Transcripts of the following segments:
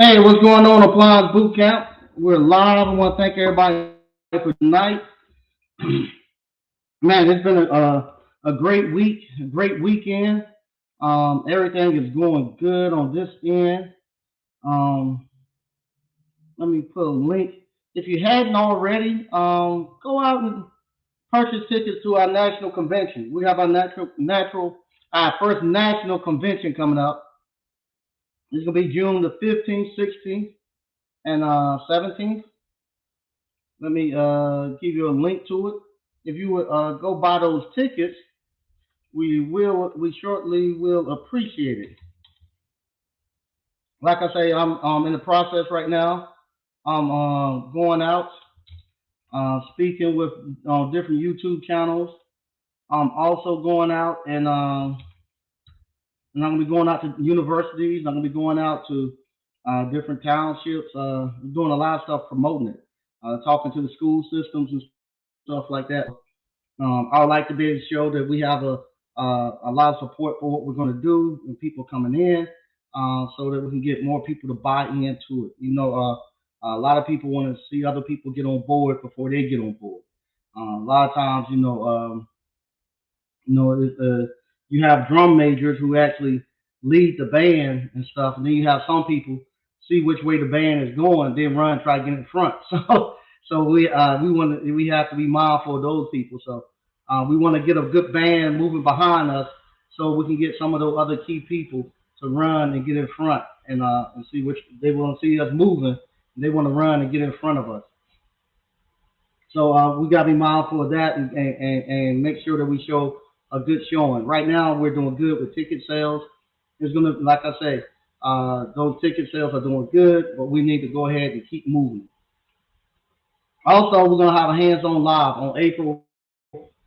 Hey, what's going on, Appliance Boot Camp? We're live. I want to thank everybody for tonight. Man, it's been a great week, a great weekend. Everything is going good on this end. Um, Let me put a link. If you hadn't already, go out and purchase tickets to our national convention. We have our our first national convention coming up. It's gonna be June the 15th, 16th, and 17th. Let me give you a link to it. If you would go buy those tickets, we shortly will appreciate it. Like I say, I'm in the process right now. I'm going out, speaking with different YouTube channels. I'm also going out and I'm gonna be going out to universities. I'm gonna be going out to different townships, doing a lot of stuff promoting it, talking to the school systems and stuff like that. I would like to be able to show that we have a lot of support for what we're going to do and people coming in, so that we can get more people to buy into it. A lot of people want to see other people get on board before they get on board. A lot of times, you know, you have drum majors who actually lead the band and stuff, and then you have some people see which way the band is going, then run try to get in front. So we have to be mindful of those people. So we want to get a good band moving behind us, so we can get some of those other key people to run and get in front and see which they want to see us moving. They want to run and get in front of us. So we got to be mindful of that and make sure that we show a good showing. Right now, we're doing good with ticket sales. It's gonna, like I say, those ticket sales are doing good, but we need to go ahead and keep moving. Also, we're gonna have a hands-on live on April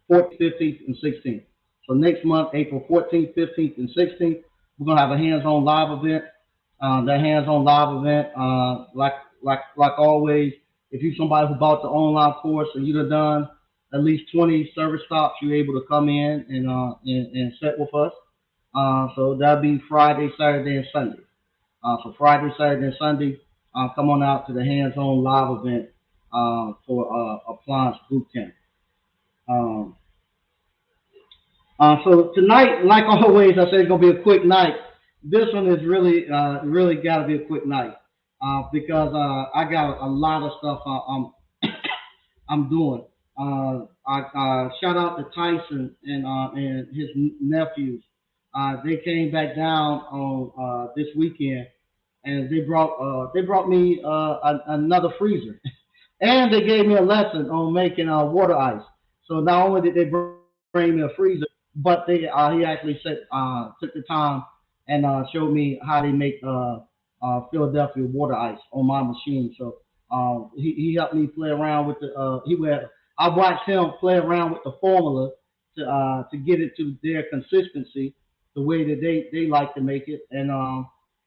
14th, 15th, and 16th. So next month, April 14th, 15th, and 16th, we're gonna have a hands-on live event. That hands-on live event, like always, if you're somebody who bought the online course and you've done at least 20 service stops, you're able to come in and sit with us. So that'll be Friday, Saturday, and Sunday. So Friday, Saturday, and Sunday, come on out to the hands-on live event for Appliance Boot Camp. Um, so tonight, like always, I said it's gonna be a quick night. This one is really got to be a quick night because I got a lot of stuff I'm doing. I shout out to Tyson and his nephews. They came back down on this weekend, and they brought me another freezer, and they gave me a lesson on making water ice. So not only did they bring me a freezer, but he actually took the time and showed me how they make Philadelphia water ice on my machine. So he helped me play around with the I watched him play around with the formula to get it to their consistency, the way that they like to make it, and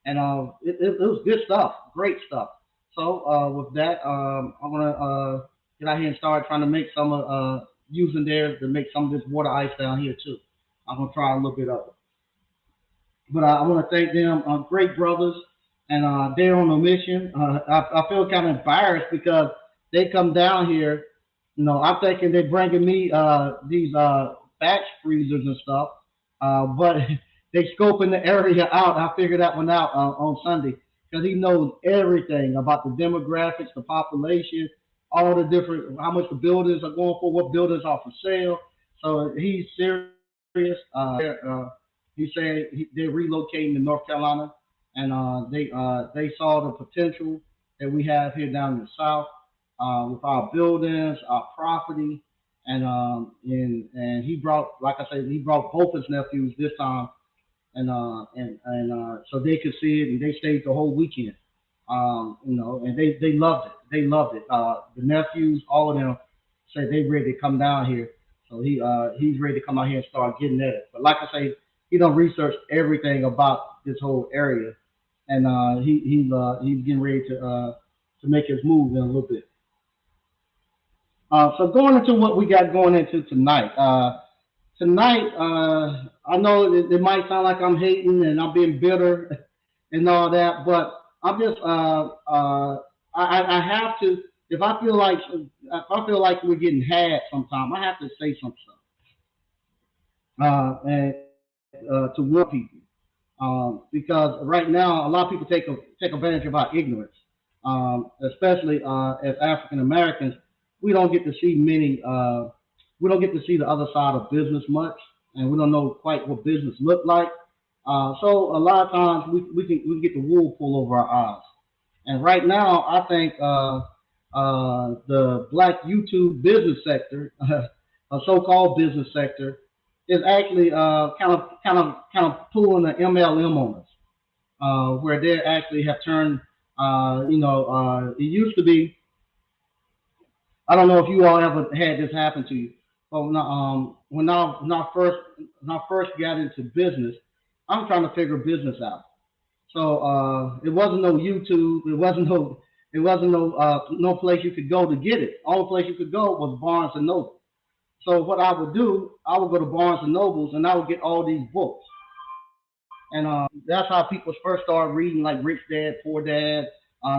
it was good stuff, great stuff. So with that, I'm gonna get out here and start trying to make some using theirs to make some of this water ice down here too. I'm gonna try a little bit of it. But I want to thank them, great brothers, and they're on a mission. I feel kind of embarrassed because they come down here. I'm thinking they're bringing me these batch freezers and stuff, but they scoping the area out. I figured that one out on Sunday because he knows everything about the demographics, the population, all the different, how much the buildings are going for, what buildings are for sale. So he's serious. He said they're relocating to North Carolina, and they saw the potential that we have here down in the South with our buildings, our property, and he brought, like I said, he brought both his nephews this time, and so they could see it, and they stayed the whole weekend. And they loved it. They loved it. The nephews, all of them, said they ready to come down here. So he's ready to come out here and start getting at it. But like I say, he done researched everything about this whole area, and he's getting ready to make his move in a little bit. So going into what we got going into tonight. Tonight, I know it might sound like I'm hating and I'm being bitter and all that, but I'm just I have to, if I feel like we're getting had sometime, I have to say some stuff and to warn people. Because right now a lot of people take advantage of our ignorance, especially as African Americans. We don't get to see many. We don't get to see the other side of business much, and we don't know quite what business look like. So a lot of times we get the wool pulled over our eyes. And right now, I think the black YouTube business sector, a so-called business sector, is actually kind of pulling the MLM on us, where they actually have turned. It used to be. I don't know if you all ever had this happen to you, but when I first got into business, I'm trying to figure business out. So it wasn't no YouTube. It wasn't no place you could go to get it. Only place you could go was Barnes and Noble. So what I would do, I would go to Barnes and Nobles and I would get all these books. And that's how people first started reading, like Rich Dad, Poor Dad,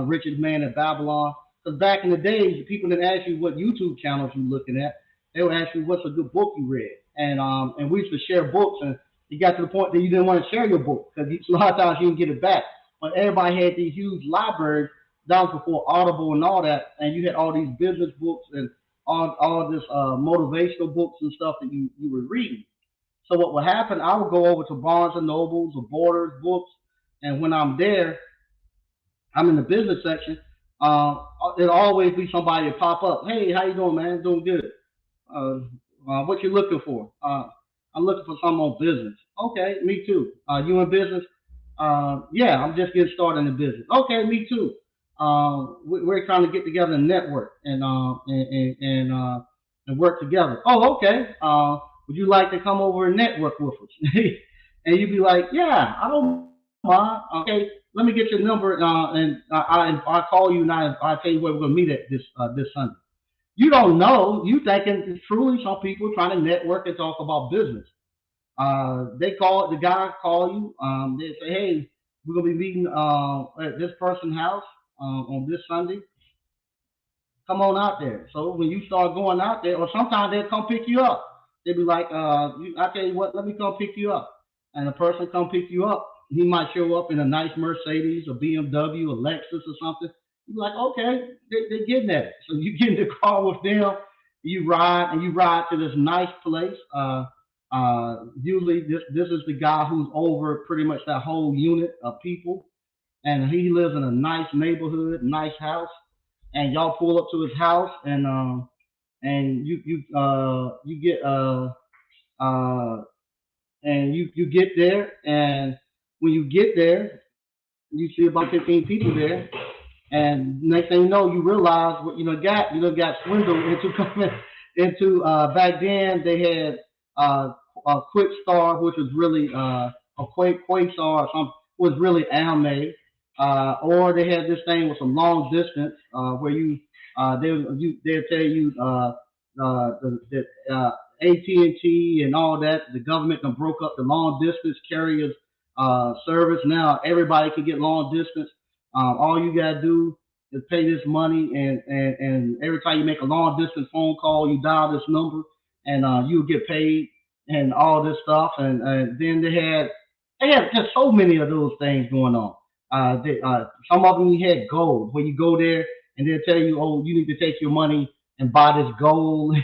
Richest Man in Babylon. Because back in the days, people didn't ask you what YouTube channels you were looking at. They would ask you what's a good book you read. And we used to share books, and you got to the point that you didn't want to share your book because a lot of times you didn't get it back. But everybody had these huge libraries down before Audible and all that, and you had all these business books and all this motivational books and stuff that you were reading. So what would happen? I would go over to Barnes and Nobles or Borders books, and when I'm there, I'm in the business section. There'll always be somebody to pop up. Hey, how you doing, man? Doing good. Uh, what you looking for? I'm looking for something on business. Okay, me too. You in business? Yeah, I'm just getting started in the business. Okay, me too. We're trying to get together and network and work together. Oh, okay. Would you like to come over and network with us? And you'd be like, yeah, I don't mind. Okay, let me get your number and I'll call you and I'll tell you where we're gonna meet at this Sunday. You don't know. You thinking truly some people trying to network and talk about business. They call the guy call you. They say, hey, we're gonna be meeting at this person's house on this Sunday. Come on out there. So when you start going out there, or sometimes they'll come pick you up. They'll be like, I tell you what, let me come pick you up. And the person come pick you up. He might show up in a nice Mercedes or BMW or Lexus or something. You're like, okay, they're getting at it. So you get in the car with them, you ride to this nice place. Usually this is the guy who's over pretty much that whole unit of people, and he lives in a nice neighborhood, nice house, and y'all pull up to his house, and you get uh and you get there, and when you get there, you see about 15 people there, and next thing you know, you realize what you got swindled into coming into. Back then they had a Quick Star, which was really a Quasar or something, was really Almay, or they had this thing with some long distance where they'll tell you that AT&T and all that, the government done broke up the long distance carriers service. Now everybody can get long distance. All you gotta do is pay this money, and every time you make a long distance phone call, you dial this number, and you'll get paid and all this stuff. And then they had just so many of those things going on. Some of them you had gold, where you go there and they'll tell you, oh, you need to take your money and buy this gold.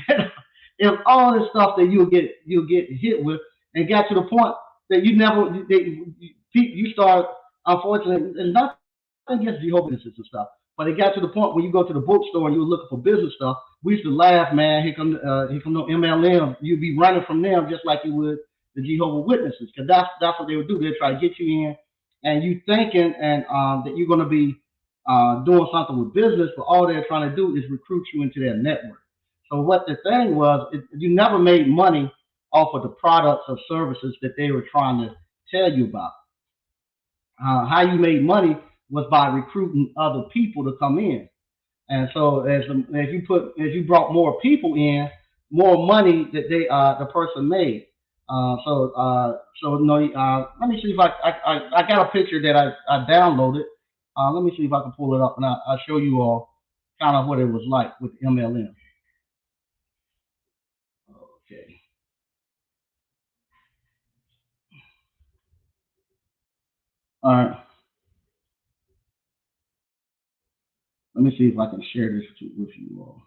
It's all this stuff that you'll get hit with, and got to the point that you start. Unfortunately, there's nothing against Jehovah's Witnesses and stuff, but it got to the point where you go to the bookstore and you were looking for business stuff. We used to laugh, man. Here come no MLM. You'd be running from them just like you would the Jehovah's Witnesses, because that's what they would do. They'd try to get you in, and you thinking and that you're going to be doing something with business, but all they're trying to do is recruit you into their network. So what the thing was, you never made money off of the products or services that they were trying to tell you about. How you made money was by recruiting other people to come in. And so as you brought more people in, more money that the person made. So let me see if I got a picture that I downloaded, Let me see if I can pull it up and I'll show you all kind of what it was like with MLM. Okay. All right. Let me see if I can share this with you all.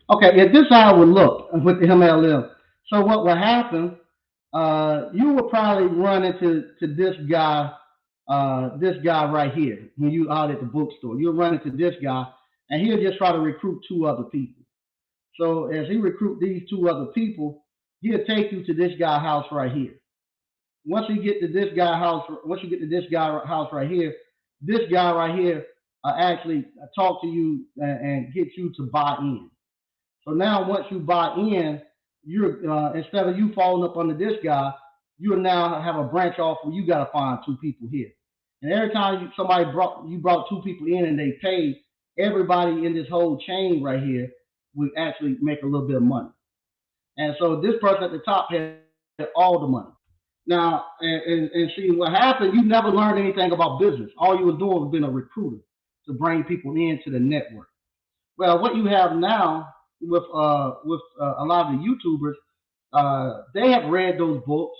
Okay, yeah, this is how it would look with the MLM. So what would happen? You would probably run into this guy right here when you out at the bookstore. You'll run into this guy, and he'll just try to recruit two other people. So as he recruit these two other people, he'll take you to this guy house right here. Once you get to this guy house right here, this guy right here actually talk to you and get you to buy in. So now once you buy in, you're instead of you falling up under this guy, you now have a branch off where you got to find two people here. And every time you brought two people in and they paid, everybody in this whole chain right here would actually make a little bit of money. And so this person at the top had all the money. Now, and see what happened, you never learned anything about business. All you were doing was being a recruiter to bring people into the network. Well, what you have now with a lot of the YouTubers, they have read those books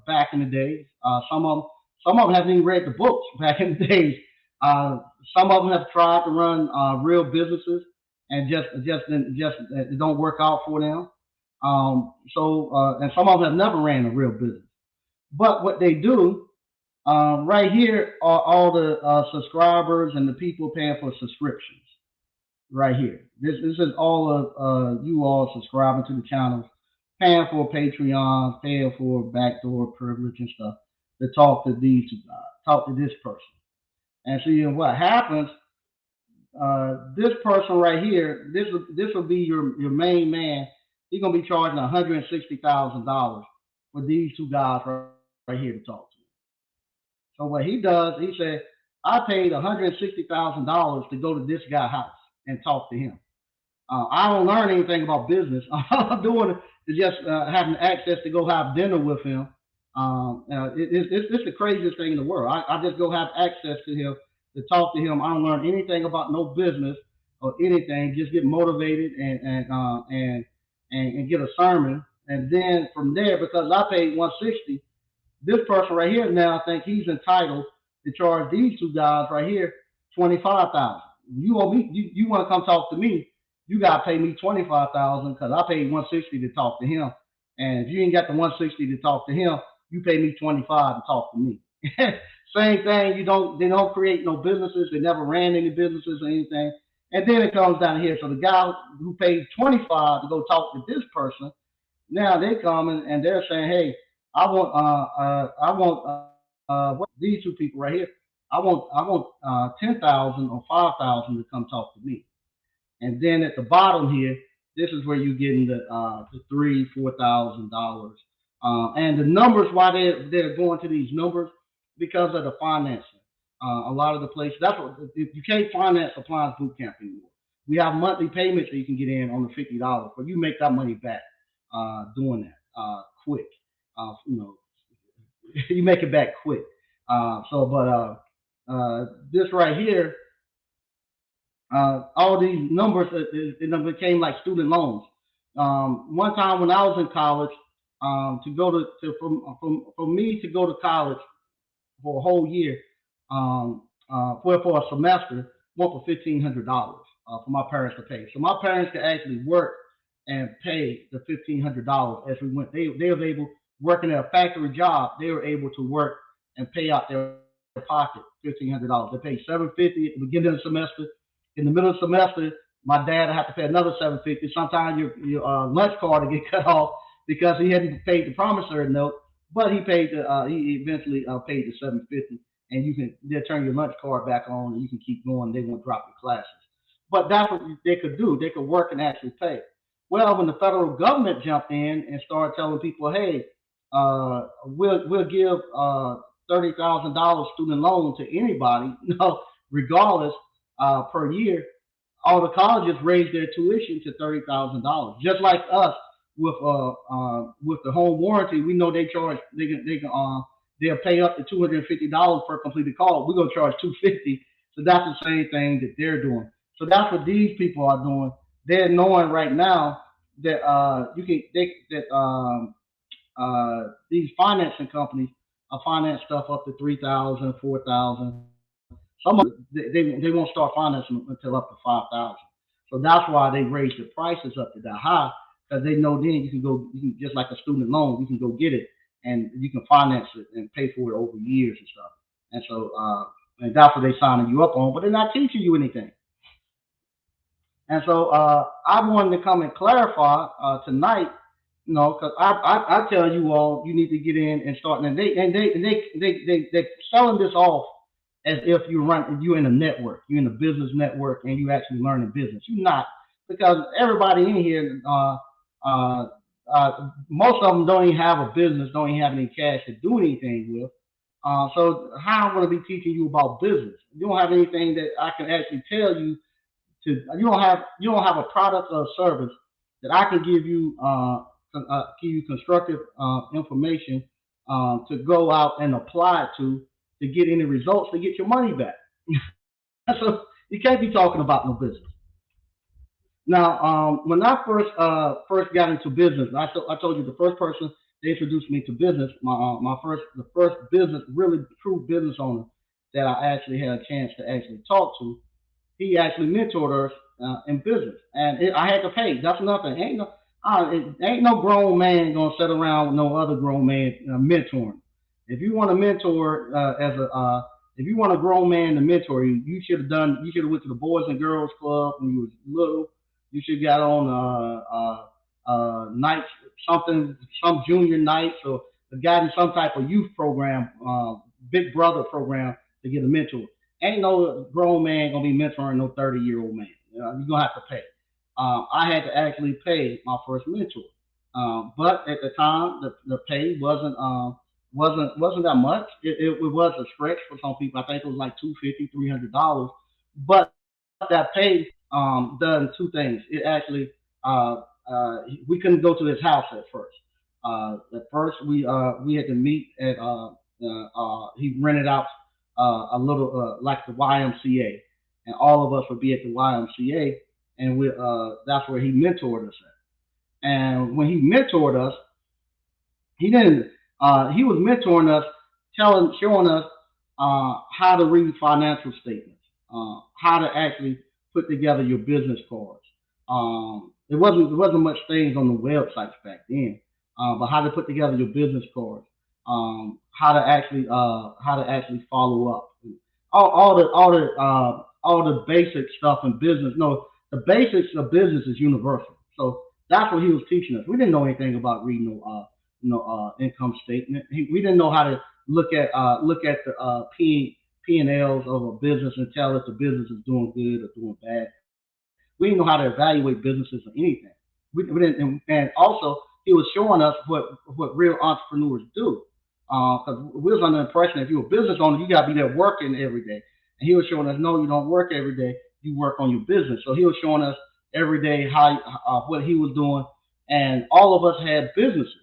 back in the days. Some of them haven't even read the books back in the days. Uh, some of them have tried to run real businesses and just it don't work out for them. And some of them have never ran a real business. But what they do right here are all the subscribers and the people paying for subscriptions right here. This is all of you all subscribing to the channels, paying for Patreon, paying for backdoor privilege and stuff to talk to these talk to this person. And see what happens. This person right here, this will be your main man. He's gonna be charging $160,000 for these two guys right here to talk to. So what he does, he said, I paid $160,000 to go to this guy's house and talk to him. I don't learn anything about business. All I'm doing is just having access to go have dinner with him. It's the craziest thing in the world. I just go have access to him to talk to him. I don't learn anything about no business or anything. Just get motivated and get a sermon. And then from there, because I paid 160, this person right here now think he's entitled to charge these two guys right here 25,000. You owe me. You want to come talk to me? You got to pay me 25,000 because I paid 160 to talk to him. And if you ain't got the 160 to talk to him, you pay me 25 to talk to me. Same thing. They don't create no businesses. They never ran any businesses or anything. And then it comes down here. So the guy who paid 25 to go talk to this person, now they come and they're saying, hey, I want what these two people right here. I want 10,000 or 5,000 to come talk to me. And then at the bottom here, this is where you get into the $3,000-4,000. And the numbers, why they're going to these numbers, because of the financing. A lot of the places, that's what you can't finance appliance boot camp anymore. We have monthly payments that you can get in on the $50, but you make that money back doing that quick. You know, you make it back quick. This right here, all these numbers, it became like student loans. One time when I was in college, for me to go to college for a whole year, for a semester, went for $1,500 for my parents to pay. So my parents could actually work and pay the $1,500 as we went. They were able, working at a factory job, they were able to work and pay out their pocket $1,500. They paid $750 at the beginning of the semester. In the middle of the semester, my dad had to pay another $750. Sometimes your lunch card would get cut off because he hadn't paid the promissory note, but he eventually paid the $750, and they'll turn your lunch card back on, and you can keep going. They won't drop your classes. But that's what they could do. They could work and actually pay. Well, when the federal government jumped in and started telling people, hey, we'll give $30,000 student loan to anybody, regardless, per year, all the colleges raised their tuition to $30,000. Just like us, with the home warranty, we know they'll pay up to $250 per completed call. We're gonna charge $250. So that's the same thing that they're doing. So that's what these people are doing. They're knowing right now that these financing companies are finance stuff up to 3,000, 4,000. Some of they won't start financing until up to 5,000. So that's why they raise the prices up to that high, because they know then you can just like a student loan, you can go get it and you can finance it and pay for it over years and stuff. And so and that's what they're signing you up on, but they're not teaching you anything. And so I wanted to come and clarify tonight, because I tell you all you need to get in and start, and they're selling this off as if you're in a network, you're in a business network, and you actually learning business. You're not, because everybody in here, most of them don't even have a business, don't even have any cash to do anything with. So how am I going to be teaching you about business? You don't have anything that I can actually tell you you don't have a product or a service that I can give you constructive information to go out and apply to get any results to get your money back. So you can't be talking about no business. Now, when I first got into business, I told you the first person they introduced me to business, the first business, really true business owner that I actually had a chance to actually talk to. He actually mentored us in business, and I had to pay. That's nothing. Ain't no grown man gonna sit around with no other grown man mentoring. If you want to mentor if you want a grown man to mentor you, you should have went to the Boys and Girls Club when you was little. You should got on nights, some junior nights, or got in some type of youth program, Big Brother program to get a mentor. Ain't no grown man gonna be mentoring no 30-year-old man. You're gonna have to pay. I had to actually pay my first mentor, but at the time the pay wasn't that much. It was a stretch for some people. I think it was like $250, $300. But that pay done two things. It actually we couldn't go to his house at first. At first we had to meet at he rented out a little like the YMCA, and all of us would be at the YMCA, and that's where he mentored us at. And when he mentored us, he didn't. He was mentoring us, showing us how to read financial statements, how to actually put together your business cards. There wasn't much things on the websites back then, but how to put together your business cards, how to actually follow up, all the basic stuff in business. No, the basics of business is universal. So that's what he was teaching us. We didn't know anything about reading income statement. We didn't know how to look at the P and Ls of a business and tell if the business is doing good or doing bad. We didn't know how to evaluate businesses or anything. We didn't, and also he was showing us what real entrepreneurs do. Because we was under the impression if you're a business owner, you gotta be there working every day. And he was showing us, no, you don't work every day. You work on your business. So he was showing us every day what he was doing, and all of us had businesses.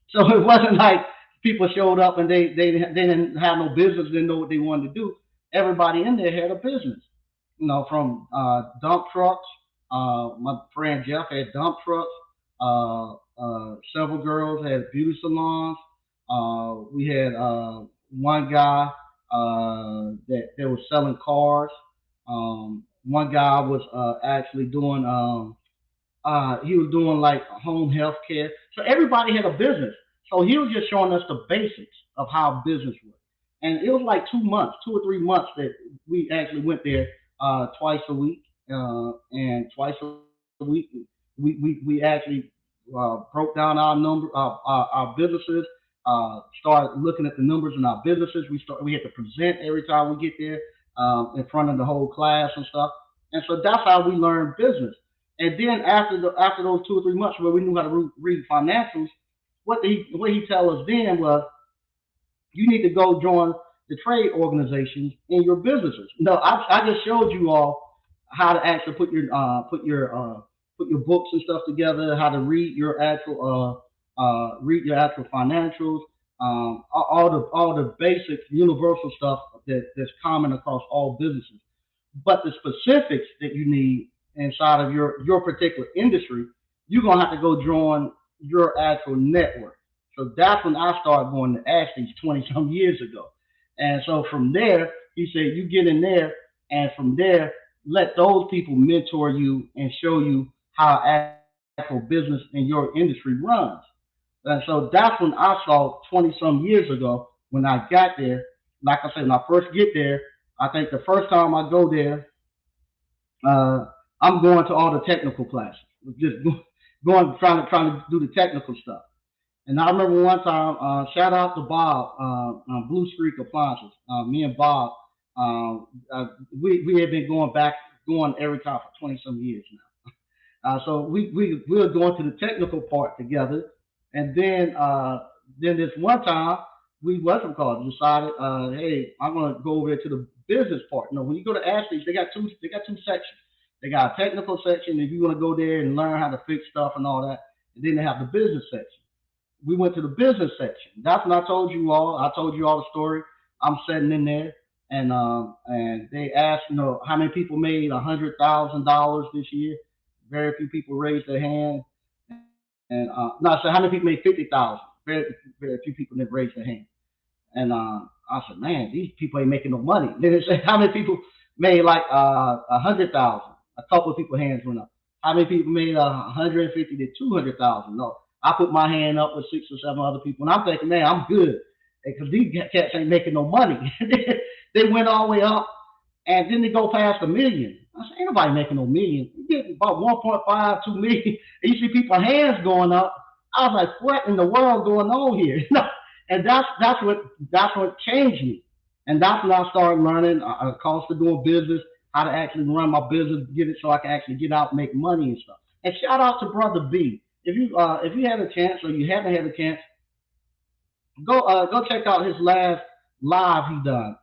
So it wasn't like people showed up and they didn't have no business, didn't know what they wanted to do. Everybody in there had a business. From dump trucks. My friend Jeff had dump trucks. Several girls had beauty salons. We had one guy that was selling cars. One guy was actually doing he was doing like home health care. So everybody had a business. So he was just showing us the basics of how business works. And it was like 2 or 3 months that we actually went there twice a week. And twice a week we actually broke down our businesses, started looking at the numbers in our businesses. We had to present every time we get there in front of the whole class and stuff. And so that's how we learned business. And then after those 2 or 3 months where we knew how to read financials, what he tell us then was, you need to go join the trade organizations in your businesses. No, I just showed you all how to actually put your put your books and stuff together, how to read your actual financials, all the basic universal stuff that's common across all businesses. But the specifics that you need inside of your particular industry, you're gonna have to go join your actual network. So that's when I started going to Ashley's 20 some years ago. And so from there, he said, you get in there, and from there, let those people mentor you and show you how actual business in your industry runs. And so that's when I saw 20 some years ago when I got there. Like I said, when I first get there, I think the first time I go there, uh, I'm going to all the technical classes, just going trying to do the technical stuff. And I remember one time, shout out to Bob, Blue Streak Appliances. Me and Bob, we had been going every time for 20 some years now. So we were going to the technical part together, and then this one time we wasn't called decided, hey, I'm gonna go over there to the business part. You know, when you go to Ashley's, they got two sections. They got a technical section if you want to go there and learn how to fix stuff and all that, and then they have the business section. We went to the business section. That's when I told you all. I told you all the story. I'm sitting in there, and they asked, how many people made $100,000 this year. Very few people raised their hand, and no, I said how many people made 50,000. Very few people didn't raise their hand. And I said, man, these people ain't making no money. Then they said how many people made like 100,000. A couple of people hands went up. How many people made 150 to 200,000? No, I put my hand up with 6 or 7 other people, and I'm thinking, man, I'm good because these cats ain't making no money. They went all the way up, and then they go past a million. I said, ain't nobody making no million. You get about 1.5, 2 million, and you see people hands going up. I was like, what in the world going on here? And that's what changed me, and that's when I started learning cost of doing business, how to actually run my business, get it so I can actually get out and make money and stuff. And shout out to Brother B. If you had a chance or you haven't had a chance, go check out his last live he done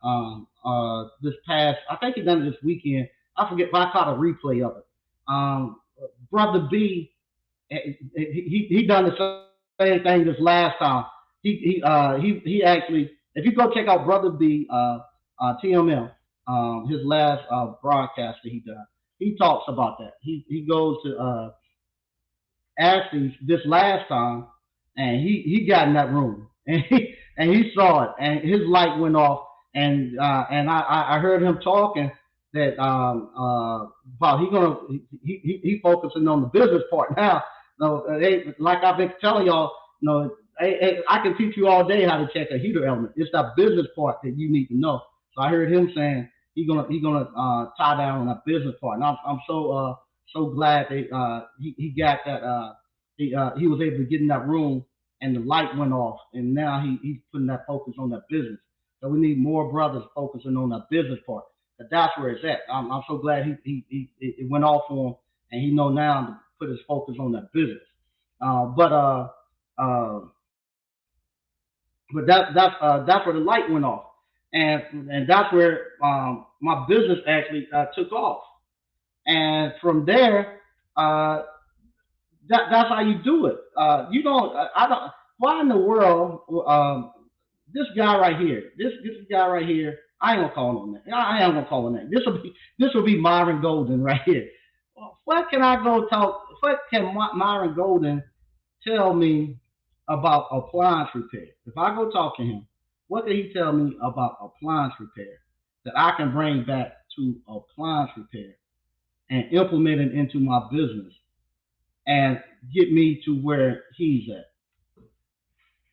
this past. I think he done it this weekend. I forget, but I caught a replay of it. Brother B, he done the same thing this last time. He actually, if you go check out Brother B, TMM, his last broadcast that he done, he talks about that. He goes to Ashley this last time, and he got in that room, and he saw it, and his light went off, and I heard him talking that about he focusing on the business part now. No, like I've been telling y'all, I can teach you all day how to check a heater element. It's that business part that you need to know. So I heard him saying he gonna tie down on that business part, and I'm so glad that he got that he was able to get in that room and the light went off, and now he's putting that focus on that business. So we need more brothers focusing on that business part. But that's where it's at. I'm so glad it went off for him, and he know now to put his focus on that business. Uh, but that's where the light went off, and that's where my business actually took off. And from there, that's how you do it. You don't. I don't. Why in the world? This guy right here. This guy right here. I ain't gonna call him that. I ain't gonna call him that. This will be Myron Golden right here. What can I go talk? What can Myron Golden tell me about appliance repair? If I go talk to him, what can he tell me about appliance repair that I can bring back to appliance repair and implement it into my business and get me to where he's at?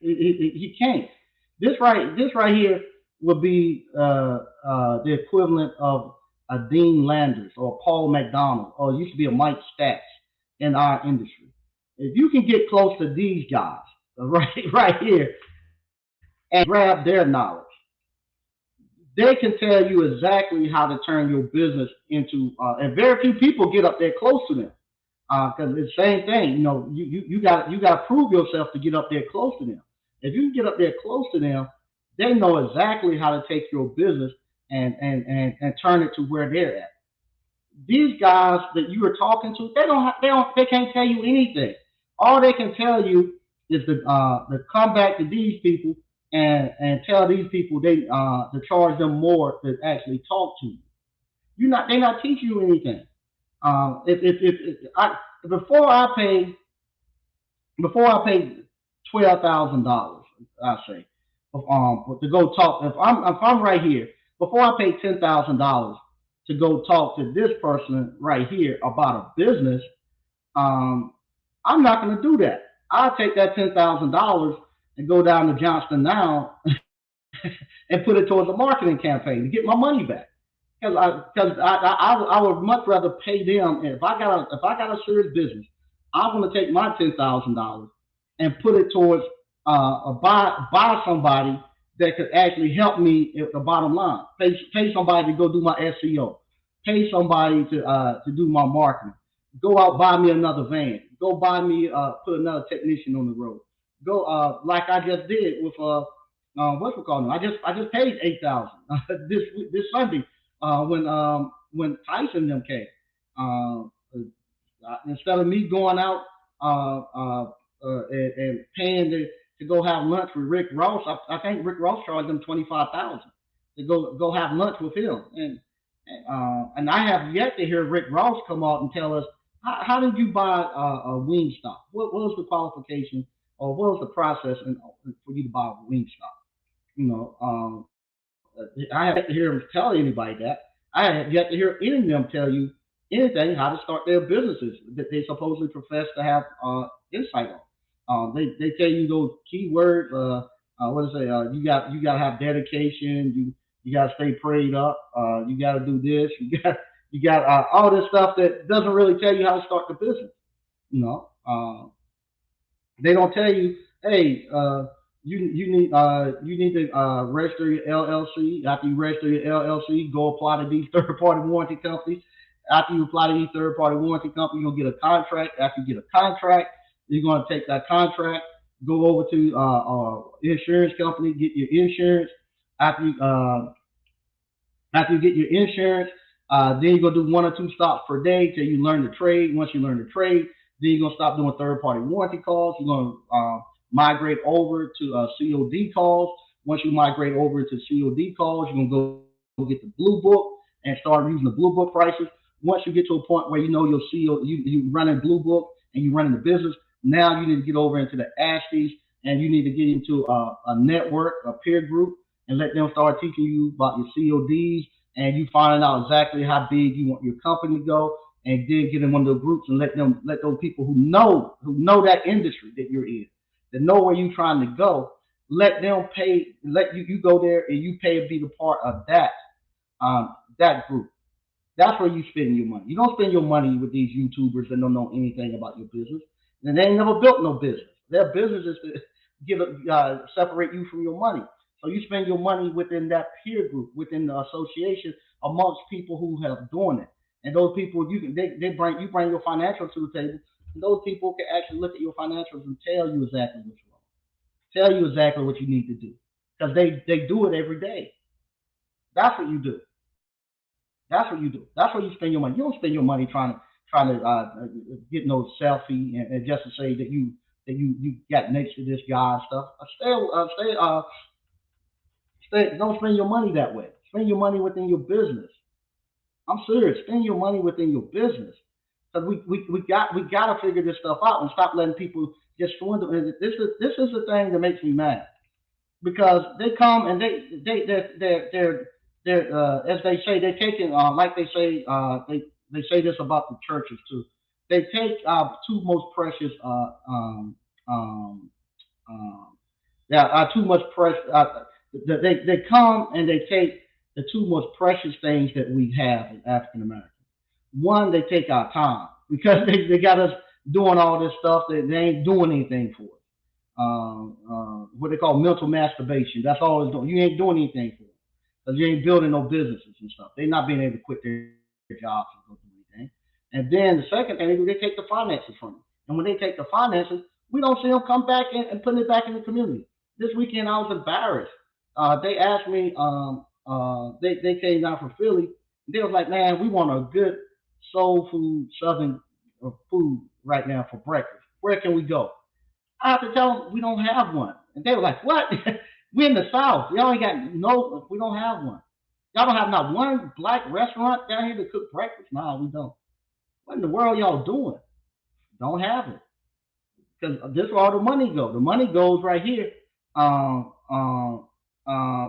He can't. This right here would be the equivalent of a Dean Landers or Paul McDonald, or it used to be a Mike Stacks in our industry. If you can get close to these guys right here and grab their knowledge, they can tell you exactly how to turn your business into. And very few people get up there close to them because it's the same thing. You got to prove yourself to get up there close to them. If you get up there close to them, they know exactly how to take your business and turn it to where they're at. these guys that you are talking to, they can't tell you anything. All they can tell you is to come back to these people and tell these people they to charge them more to actually talk to you. They're not teaching you anything. If I before I pay before I pay $12,000, I say, to go talk. If I'm right here, before I pay $10,000 to go talk to this person right here about a business, um, I'm not going to do that. I'll take that $10,000 and go down to Johnston now and put it towards a marketing campaign to get my money back. Because I would much rather pay them if I got a serious business. I'm going to take my $10,000 and put it towards buy somebody that could actually help me at the bottom line. Pay somebody to go do my SEO. Pay somebody to do my marketing. Go out buy me another van. Go buy me put another technician on the road. Go like I just did with what's it called? I just paid 8,000 this Sunday when Tyson them came. Uh, Instead of me going out and paying to go have lunch with Rick Ross, I think Rick Ross charged them 25,000 to go have lunch with him, and I have yet to hear Rick Ross come out and tell us how did you buy a wing stop? What was the qualification or what was the process for you to buy a wing stop? You know, I have yet to hear him tell anybody that. I have yet to hear any of them tell you anything how to start their businesses that they supposedly profess to have insight on. They tell you those keywords. What is it? You got to have dedication. You got to stay prayed up. You got to do this. You got all this stuff that doesn't really tell you how to start the business. You know, they don't tell you, hey, you need to register your LLC. After you register your LLC, go apply to these third party warranty companies. After you apply to these third party warranty companies, you're gonna get a contract. After you get a contract, you're gonna take that contract, go over to insurance company, get your insurance. After you after you get your insurance, then you're gonna do one or two stops per day till you learn the trade. Once you learn the trade, then you're gonna stop doing third party warranty calls. You're gonna migrate over to COD calls. Once you migrate over to COD calls, you're gonna go get the blue book and start using the blue book prices. Once you get to a point where you know your CO, you running blue book and you running the business. Now you need to get over into the ASHIs and you need to get into a network, a peer group, and let them start teaching you about your CODs and you finding out exactly how big you want your company to go, and then get in one of those groups and let those people who know that industry that you're in, that know where you're trying to go, let them pay, let you go there and you pay to be the part of that group. That's where you spend your money. You don't spend your money with these YouTubers that don't know anything about your business, and they ain't never built no business. Their business is to separate you from your money. So you spend your money within that peer group, within the association, amongst people who have doing it. And those people, you bring your financials to the table, and those people can actually look at your financials and tell you exactly what's wrong, tell you exactly what you need to do, because they do it every day. That's what you do. That's what you do. That's where you spend your money. You don't spend your money trying to get no selfie and just to say that you got next to this guy and stuff. Don't spend your money that way. Spend your money within your business. I'm serious. Spend your money within your business. Because we got to figure this stuff out and stop letting people just swindle. And this is the thing that makes me mad, because they come and they're as they say, they're taking like they say this about the churches too. They take two most precious um, yeah, too much precious. They come and they take the two most precious things that we have as African Americans. One, they take our time because they got us doing all this stuff that they ain't doing anything for us. What they call mental masturbation. That's all it's doing. You ain't doing anything for it because you ain't building no businesses and stuff. They're not being able to quit their jobs and go do anything. And then the second thing they do, they take the finances from you. And when they take the finances, we don't see them come back in and putting it back in the community. This weekend I was embarrassed. They asked me. They came down from Philly. They was like, man, we want a good. soul food, southern food right now for breakfast. Where can we go? I have to tell them we don't have one. And they were like, what? We're in the South. Y'all ain't got no, we don't have one. Y'all don't have not one black restaurant down here to cook breakfast? No, we don't. What in the world y'all doing? Don't have it. Because this is where all the money goes. The money goes right here.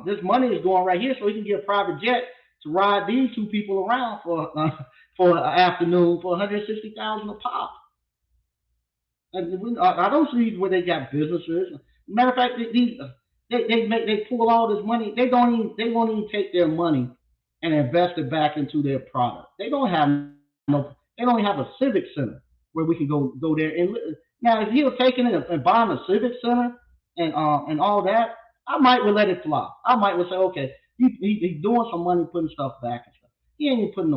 This money is going right here so he can get a private jet to ride these two people around for an afternoon for 160,000 a pop. And I don't see where they got businesses. Matter of fact, they pull all this money. They won't even take their money and invest it back into their product. They don't have a civic center where we can go there and now if he was taking it and buying a civic center and all that, I might would let it fly. I might would say, okay, he's doing some money putting stuff back and stuff. He ain't buying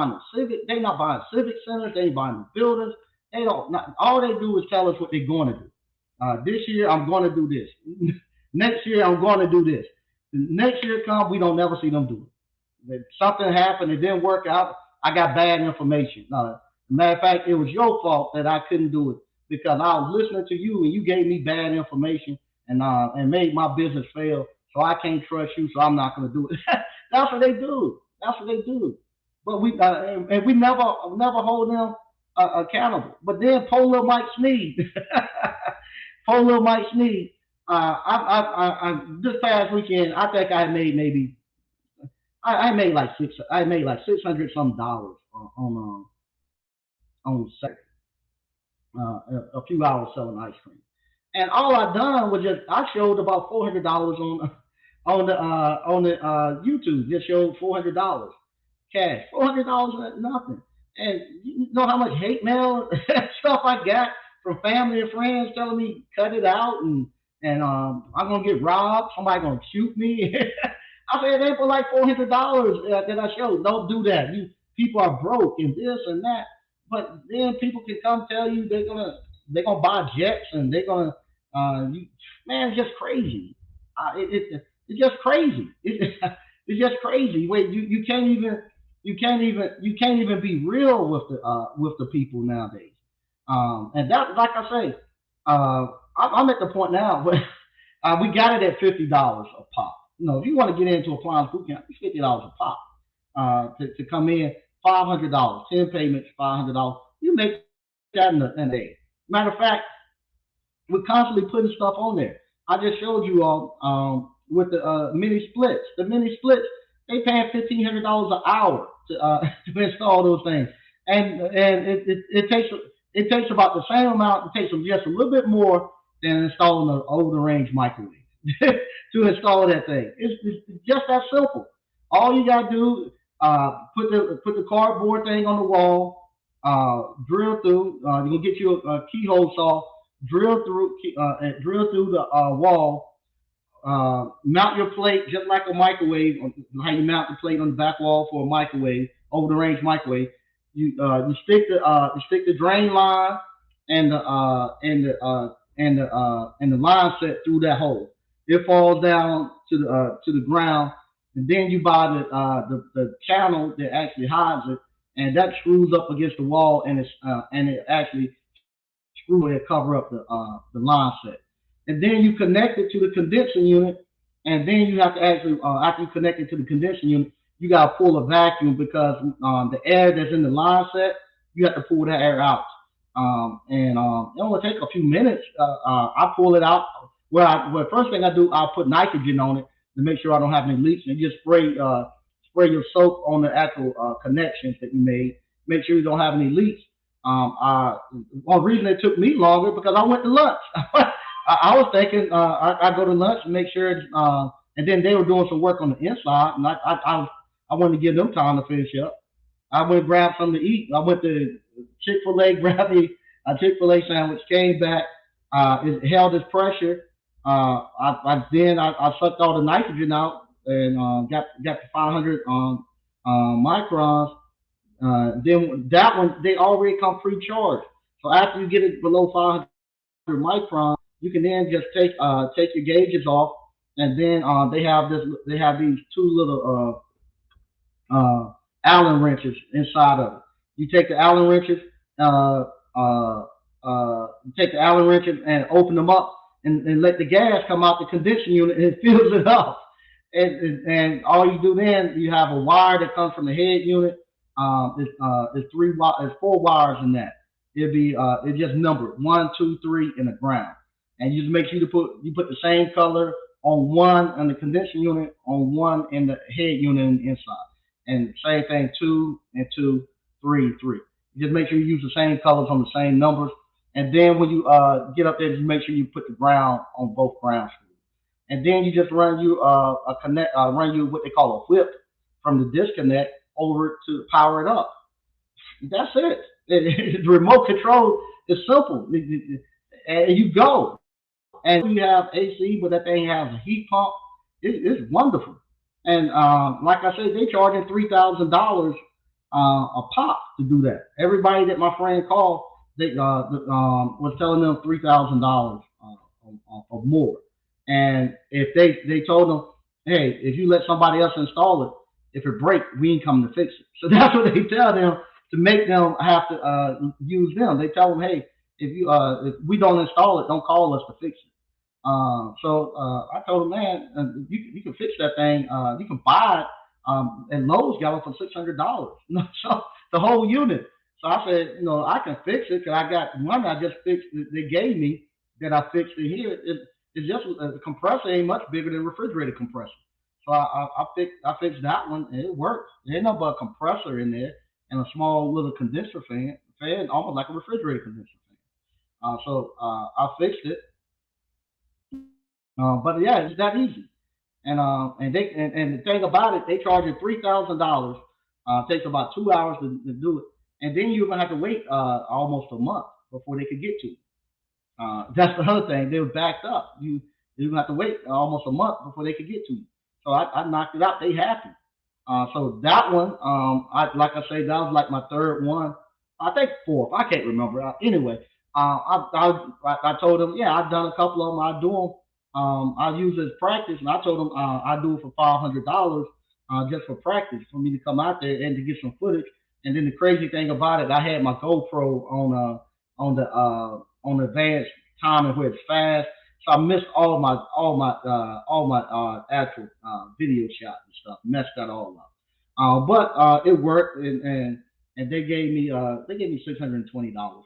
no civic. They not buying civic centers. They ain't buying no buildings. They don't. Not, all they do is tell us what they're going to do. This year I'm going to do this. Next year I'm going to do this. Next year comes, we don't never see them do it. Something happened, it didn't work out. I got bad information. Matter of fact, it was your fault that I couldn't do it because I was listening to you and you gave me bad information and made my business fail. So I can't trust you, so I'm not going to do it. That's what they do. That's what they do. But we never hold them accountable. But then poor little Mike Sneed, poor little Mike Sneed. This past weekend, I think I made maybe I made like $600 some dollars on Saturday. A few hours selling ice cream, and all I done was I showed about $400 on the YouTube. Just showed $400 cash, $400 nothing. And you know how much hate mail stuff I got from family and friends telling me cut it out and I'm gonna get robbed. Somebody gonna shoot me. I said they for like $400 that I showed. Don't do that. People are broke and this and that. But then people can come tell you they're gonna buy jets and they're gonna man, it's just crazy. It's just crazy. It's just crazy. Wait, you can't even be real with the people nowadays. And that, like I say, I'm at the point now where we got it at $50 a pop. If you want to get into appliance boot camp, it's $50 a pop to come in. $500, 10 payments, $500. You make that in a day. Matter of fact, we're constantly putting stuff on there. I just showed you all with the mini splits. The mini splits, they paying $1,500 an hour to install those things, and it takes about the same amount. It takes them just a little bit more than installing an older range microwave to install that thing. It's just that simple. All you gotta do, put the cardboard thing on the wall, drill through. You can get you a keyhole saw, drill through the wall. Mount your plate just like a microwave. How you mount the plate on the back wall for a microwave, over the range microwave. You stick the drain line and the line set through that hole. It falls down to the ground, and then you buy the channel that actually hides it, and that screws up against the wall, and it actually screw it cover up the line set. And then you connect it to the condensing unit, and then you have to actually after you connect it to the condensing unit, you got to pull a vacuum because the air that's in the line set, you have to pull that air out. And it only take a few minutes. I pull it out. Well, first thing I do, I'll put nitrogen on it to make sure I don't have any leaks, and just spray your soap on the actual connections that you made. Make sure you don't have any leaks. One reason it took me longer because I went to lunch. I was thinking I go to lunch and make sure, and then they were doing some work on the inside, and I wanted to give them time to finish up. I went and grabbed something to eat. I went to Chick-fil-A, grabbed a Chick-fil-A sandwich, came back, it held its pressure. I sucked all the nitrogen out and got to 500 microns. Then that one, they already come pre-charged. So after you get it below 500 microns, you can then just take your gauges off, and then they have these two little Allen wrenches inside of it. You take the Allen wrenches, uh, you take the Allen wrenches and open them up and let the gas come out the condenser unit and it fills it up. And all you do then, you have a wire that comes from the head unit. It's four wires in that. It's just numbered 1, 2, 3 in the ground, and you just make sure you put the same color on one on the condenser unit, on one in the head unit in the inside, and same thing 2 and 2, 3, 3. You just make sure you use the same colors on the same numbers, and then when you get up there, just make sure you put the ground on both ground screws, and then you just run you what they call a whip from the disconnect over to power it up. That's it. The remote control is simple, and you go. And you have AC, but that thing has a heat pump. It's wonderful. And like I said, they charging $3,000 a pop to do that. Everybody that my friend called, they was telling them $3,000 or more. And if they told them, hey, if you let somebody else install it, if it breaks, we ain't coming to fix it. So that's what they tell them to make them have to use them. They tell them, hey, if we don't install it, don't call us to fix it. I told him, man, you can fix that thing. You can buy it. And Lowe's got it for $600. So the whole unit. So I said, I can fix it because I got one I just fixed. They gave me that I fixed it here. It's just the compressor ain't much bigger than a refrigerator compressor. So I fixed that one and it worked. There ain't no but a compressor in there and a small little condenser fan, almost like a refrigerator condenser fan. I fixed it. But yeah, it's that easy. And the thing about it, they charge you $3,000. Takes about 2 hours to do it, and then you're gonna have to wait almost a month before they could get to you. That's the other thing. They were backed up. You have to wait almost a month before they could get to you. So I knocked it out. They happy. So that one, like I say, that was like my third one. I think fourth. I can't remember. Anyway, I told them, yeah, I've done a couple of them. I do them. I use it as practice, and I told them I do it for $500 just for practice for me to come out there and to get some footage. And then the crazy thing about it, I had my GoPro on the advanced timing where it's fast, so I missed all my actual video shots and stuff. Messed that all up. But it worked, and they gave me $620 for it.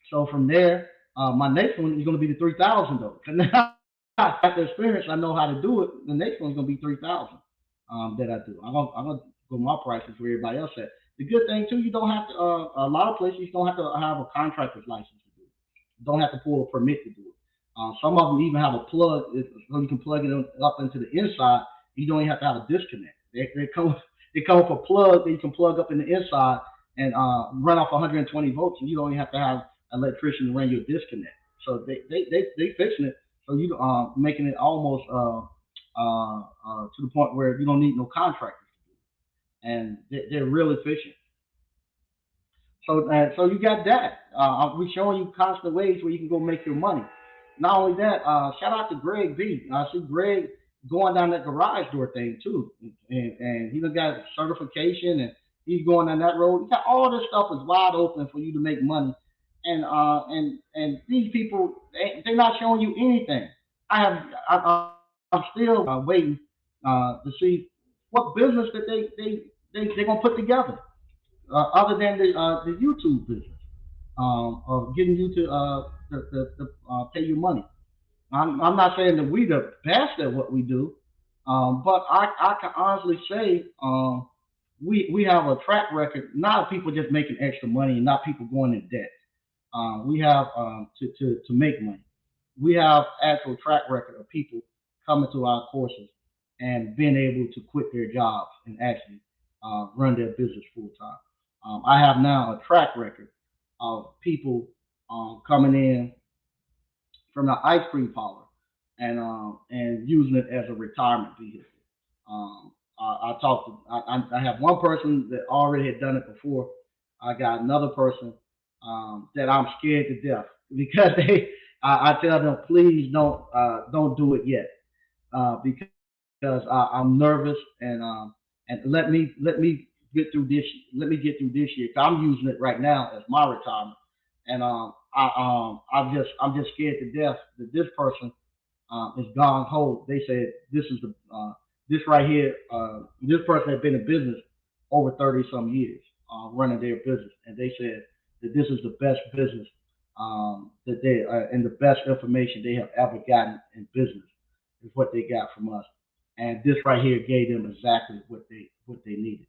So from there, my next one is going to be the 3,000 though. Because now I got the experience, I know how to do it. The next one's going to be 3,000 that I do. I'm gonna go my prices where everybody else at. The good thing too, you don't have to. A lot of places you don't have to have a contractor's license to do it. You don't have to pull a permit to do it. Some of them even have a plug, so you can plug it up into the inside. You don't even have to have a disconnect. They come with a plug that you can plug up in the inside and run off 120 volts, and you don't even have to have an electrician to run your disconnect. So they fixing it, so you making it almost to the point where you don't need no contractors to do it, and they're real efficient. So you got that. We're showing you constant ways where you can go make your money. Not only that, shout out to Greg B. I see Greg going down that garage door thing too, and he done got certification, and he's going down that road. You got all this stuff is wide open for you to make money, and these people they're not showing you anything. I'm still waiting to see what business that they're gonna put together other than the YouTube business of getting you to pay you money. I'm not saying that we the best at what we do, but I can honestly say we have a track record, not of people just making extra money and not people going in debt. We have to make money. We have actual track record of people coming to our courses and being able to quit their jobs and actually run their business full time. I have now a track record of people coming in from the ice cream parlor and using it as a retirement vehicle. I talked to I have one person that already had done it before. I got another person that I'm scared to death because I tell them please don't do it yet because I'm nervous and let me get through this. Let me get through this year. 'Cause I'm using it right now as my retirement, and I'm just scared to death that this person is gone whole. They said this is the this right here. This person has been in business over 30 some years, running their business, and they said that this is the best business that they and the best information they have ever gotten in business is what they got from us. And this right here gave them exactly what they needed,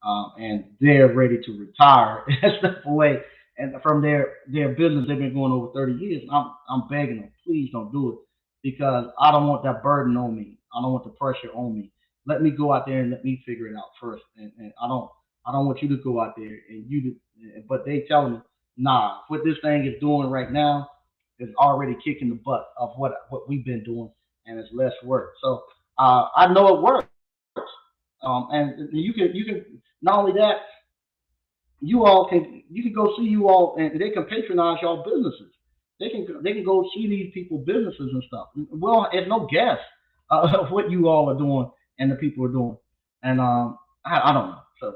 and they're ready to retire and step away. And from their business, they've been going over 30 years. I'm begging them, please don't do it because I don't want that burden on me. I don't want the pressure on me. Let me go out there and let me figure it out first. And I don't want you to go out there and but they tell me, nah, what this thing is doing right now is already kicking the butt of what we've been doing, and it's less work. So I know it works. And you can not only that, you can go see you all, and they can patronize y'all businesses. They can go see these people businesses and stuff. Well, it's no guess of what you all are doing and the people are doing, and I don't know. So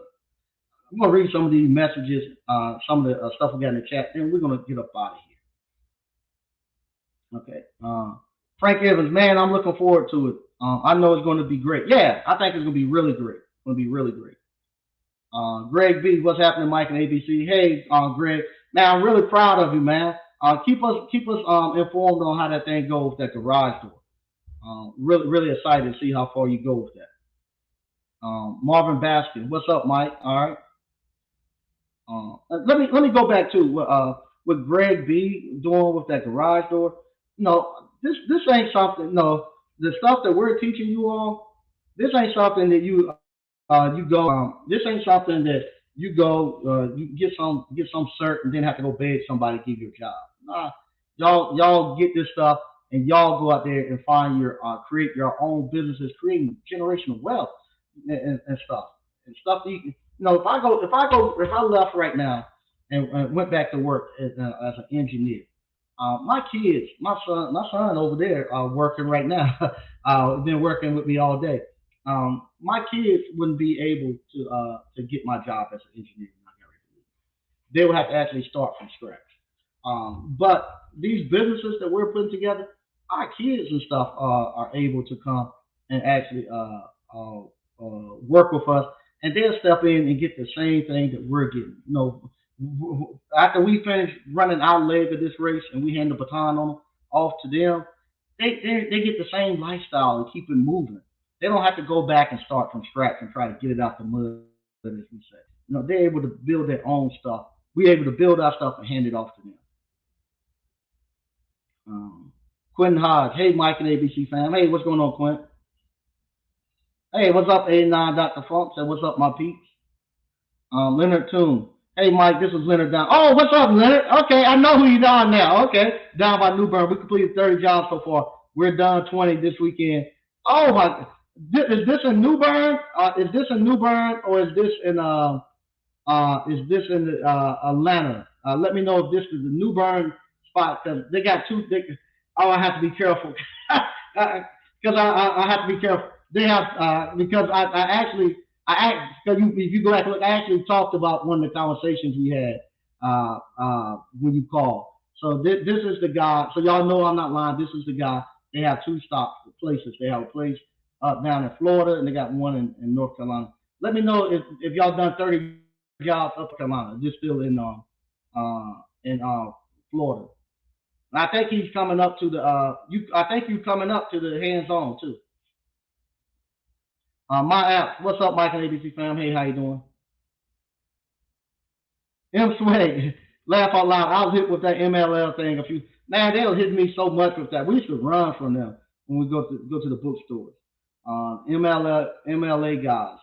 I'm gonna read some of these messages, some of the stuff we got in the chat, and we're gonna get up out of here. Okay. Frank Evans, man, I'm looking forward to it. I know it's going to be great. Yeah, I think it's going to be really great. It's going to be really great. Greg B, what's happening, Mike and ABC? Hey, Greg, man, I'm really proud of you, man. Keep us informed on how that thing goes with that garage door. Really excited to see how far you go with that. Marvin Baskin, what's up, Mike? All right. Let me go back to what Greg B doing with that garage door. No, this ain't something. No, the stuff that we're teaching you all, this ain't something that you go. This ain't something that you go. You get some cert and then have to go beg somebody to give you a job. Nah, y'all get this stuff and y'all go out there and find create your own businesses, creating generational wealth and stuff that if I left right now and went back to work as an engineer. My kids, my son over there, working right now, been working with me all day. My kids wouldn't be able to get my job as an engineer when I got ready to leave. They would have to actually start from scratch. But these businesses that we're putting together, our kids and stuff are able to come and actually work with us, and they'll step in and get the same thing that we're getting. After we finish running our leg of this race and we hand the baton off to them, they get the same lifestyle and keep it moving. They don't have to go back and start from scratch and try to get it out the mud, as we say. They're able to build their own stuff. We're able to build our stuff and hand it off to them. Quentin Hodge, hey Mike and ABC fam. Hey, what's going on, Quentin? Hey, what's up, A9 Dr. Funk? Said, what's up, my peeps? Leonard Toon. Hey, Mike, this is Leonard down. Oh, what's up, Leonard? Okay, I know who you're down now. Okay, down by New Bern. We completed 30 jobs so far. We're done 20 this weekend. Oh, my. Is this in New Bern? Is this in New Bern or is this in Atlanta? Let me know if this is the New Bern spot because they got two. I have to be careful because I have to be careful. They have because if you go back and look, I actually talked about one of the conversations we had when you called. So this is the guy. So y'all know I'm not lying. This is the guy. They have two stop places. They have a place down in Florida and they got one in North Carolina. Let me know if y'all done 30 jobs up in Carolina. Just still in Florida. And I think he's coming up to the I think you're coming up to the hands-on too. My app. What's up, Mike and ABC fam? Hey, how you doing? M Swag. Laugh out loud. I was hit with that MLM thing a few. Man, they were hitting me so much with that. We used to run from them when we go to the bookstores. MLA guys.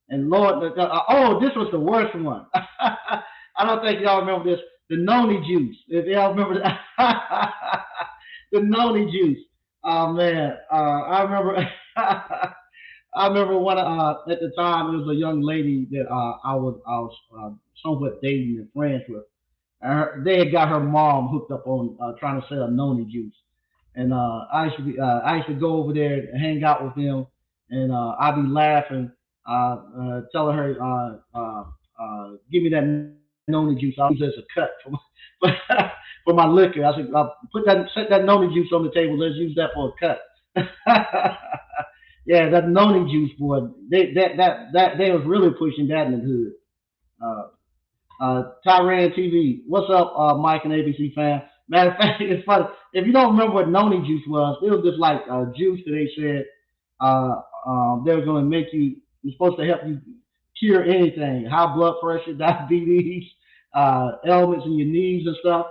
And Lord, this was the worst one. I don't think y'all remember this. The noni juice. If y'all remember that. The noni juice. Oh man, I remember. I remember one at the time it was a young lady that I was somewhat dating and friends with. They had got her mom hooked up on trying to sell noni juice, and I used to go over there and hang out with them, and I'd be laughing telling her, give me that noni juice. I'll use it as a cut for my liquor. I said, set that noni juice on the table. Let's use that for a cut. Yeah, that noni juice, boy. They was really pushing that in the hood. Uh, Tyran TV. What's up, Mike and ABC fan? Matter of fact, it's funny. If you don't remember what noni juice was, it was just like juice that they said they were going to make you. It's supposed to help you cure anything, high blood pressure, diabetes, ailments in your knees and stuff.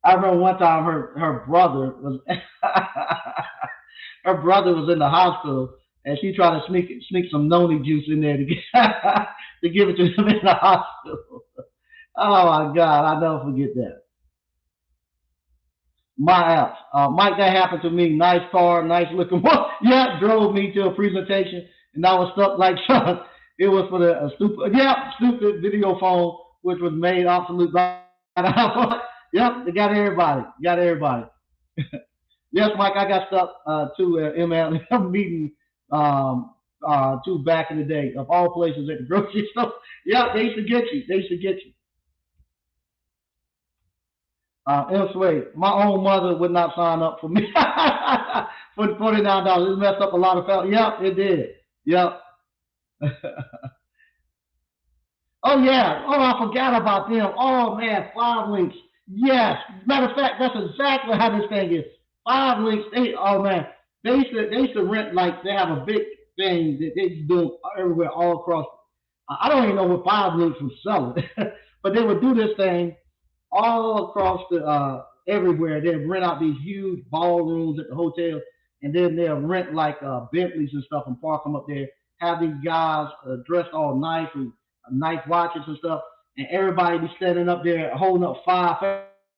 I remember one time her brother was her brother was in the hospital and she tried to sneak some noni juice in there to get to give it to him in the hospital. Oh my God, I never forget that. My apps. Mike, that happened to me. Nice car, nice looking. Yeah, drove me to a presentation, and I was stuck like it was for the stupid video phone, which was made obsolete by yep, they got everybody. Got everybody. Yes, Mike, I got stuck to MLM meeting too back in the day, of all places at the grocery store. Yeah, they used to get you. They used to get you. Elsewhere, my own mother would not sign up for me for $49. It messed up a lot of fellas. Yep, it did. Yep. Oh yeah. Oh, I forgot about them. Oh man, five links. Yes. Matter of fact, that's exactly how this thing is. Five links. Oh man, they used to rent, like they have a big thing that they just do everywhere all across. I don't even know what five links was selling, but they would do this thing all across the everywhere. They'd rent out these huge ballrooms at the hotel, and then they'll rent like Bentleys and stuff and park them up there. Have these guys dressed all nice with nice watches and stuff, and everybody be standing up there holding up five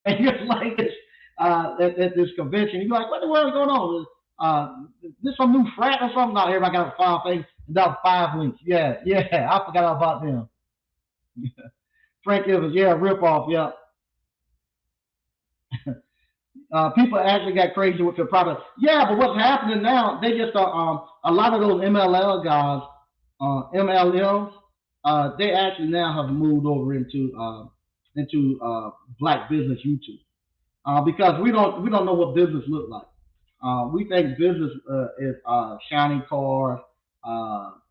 fingers like this at this convention. You're like, what the world is going on? This some new frat or something? No, everybody got five fingers. Got five links. Yeah, yeah. I forgot about them. Frank Evans, yeah, rip off, yeah. People actually got crazy with their product. Yeah, but what's happening now? They just are a lot of those MLL guys, MLMs. They actually now have moved over into black business YouTube because we don't know what business look like. We think business is shiny cars,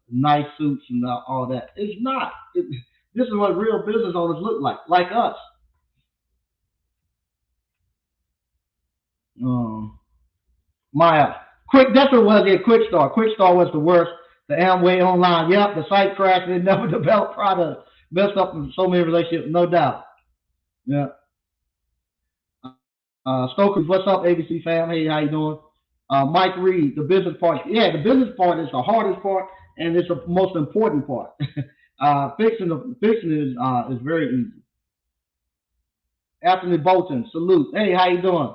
nice suits, and all that. It's not. This is what real business owners look like us. Um, My quick, that's what it was. Yeah, Quick Start. Quick Start was the worst. The Amway Online. Yep, the site crashed. They never developed product. Messed up so many relationships, no doubt. Yeah. Stokers, what's up, ABC fam? Hey, how you doing? Mike Reed, the business part. Yeah, the business part is the hardest part, and it's the most important part. Fixing is very easy. Anthony Bolton, salute. Hey, how you doing?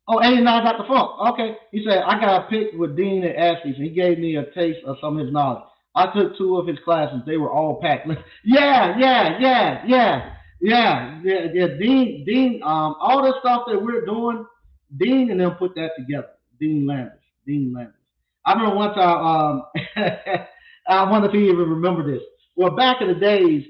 Oh, 89 got the funk. Okay. He said, I got a pick with Dean at Ashley's, and he gave me a taste of some of his knowledge. I took two of his classes. They were all packed. Yeah, yeah, yeah, yeah, yeah. All the stuff that we're doing, Dean and them put that together. Dean Landers. Dean Landers. I remember one time, I wonder if you even remember this. Well, back in the days,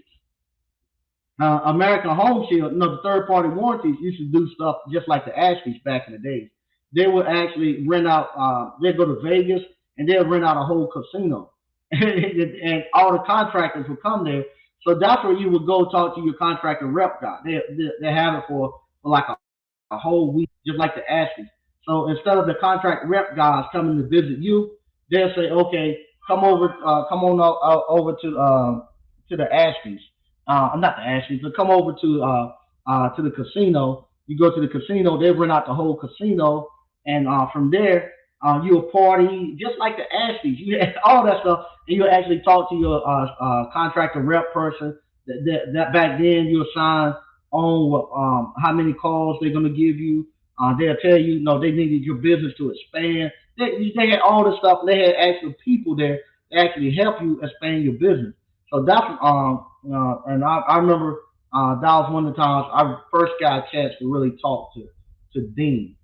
American Home Shield, the third party warranties used to do stuff just like the Ashleys back in the days. They would actually rent out, they'd go to Vegas and they'd rent out a whole casino. And all the contractors would come there. So that's where you would go talk to your contractor rep guy. They have it for like a whole week, just like the Ashleys. So instead of the contract rep guys coming to visit you, they'll say, okay, come on over to the Ashleys. Not the Ashleys, but come over to the casino. You go to the casino, they rent out the whole casino, and from there, you'll party just like the Ashleys. You had all that stuff, and you'll actually talk to your contractor rep person. That back then you'll sign on what, how many calls they're gonna give you. They'll tell you, no, they needed your business to expand. They had all this stuff. They had actual people there to actually help you expand your business. So that's and I remember that was one of the times I first got a chance to really talk to Dean,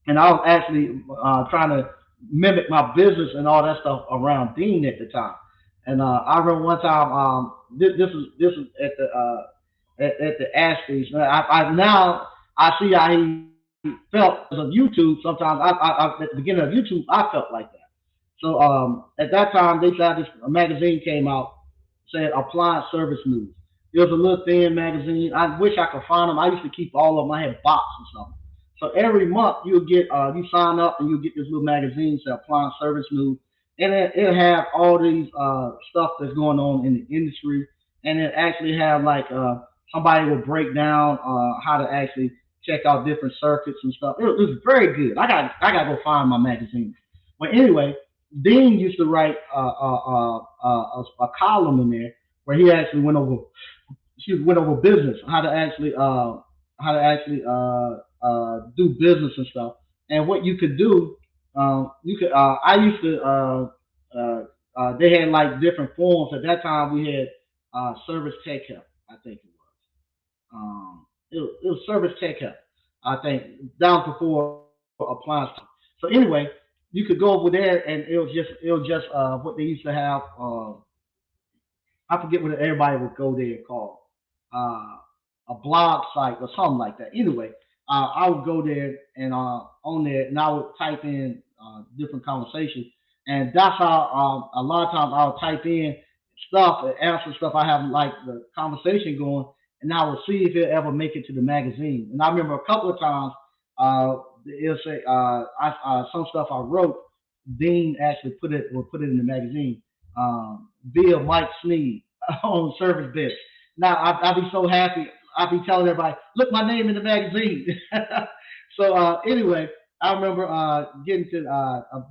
and I was actually trying to mimic my business and all that stuff around Dean at the time. And I remember one time, this is at the at the Ashby's. I now I see how he felt because of YouTube. Sometimes at the beginning of YouTube, I felt like that. So at that time, they had this a magazine came out said Appliance Service News. It was a little thin magazine. I wish I could find them. I used to keep all of them. I had box or something. So every month you'll get you sign up and you'll get this little magazine said Appliance Service News, and it'll have all these stuff that's going on in the industry, and it actually have like somebody will break down how to actually check out different circuits and stuff. It was very good. I got to go find my magazine. But anyway, Dean used to write a column in there where he actually went over business, how to actually do business and stuff, and what you could do. You could. I used to. They had like different forms at that time. We had service tech help. I think it was. It was service tech help. I think down before appliance. So anyway, you could go over there and it was just what they used to have. I forget what everybody would go there and call a blog site or something like that. Anyway, I would go there and on there and I would type in different conversations, and that's how a lot of times I'll type in stuff, answer stuff. I have like the conversation going, and I will see if it ever make it to the magazine. And I remember a couple of times it'll say some stuff I wrote. Dean actually put it in the magazine. Via Mike Sneed on service bed. Now I'd be so happy. I'd be telling everybody, look my name in the magazine. So anyway, I remember getting to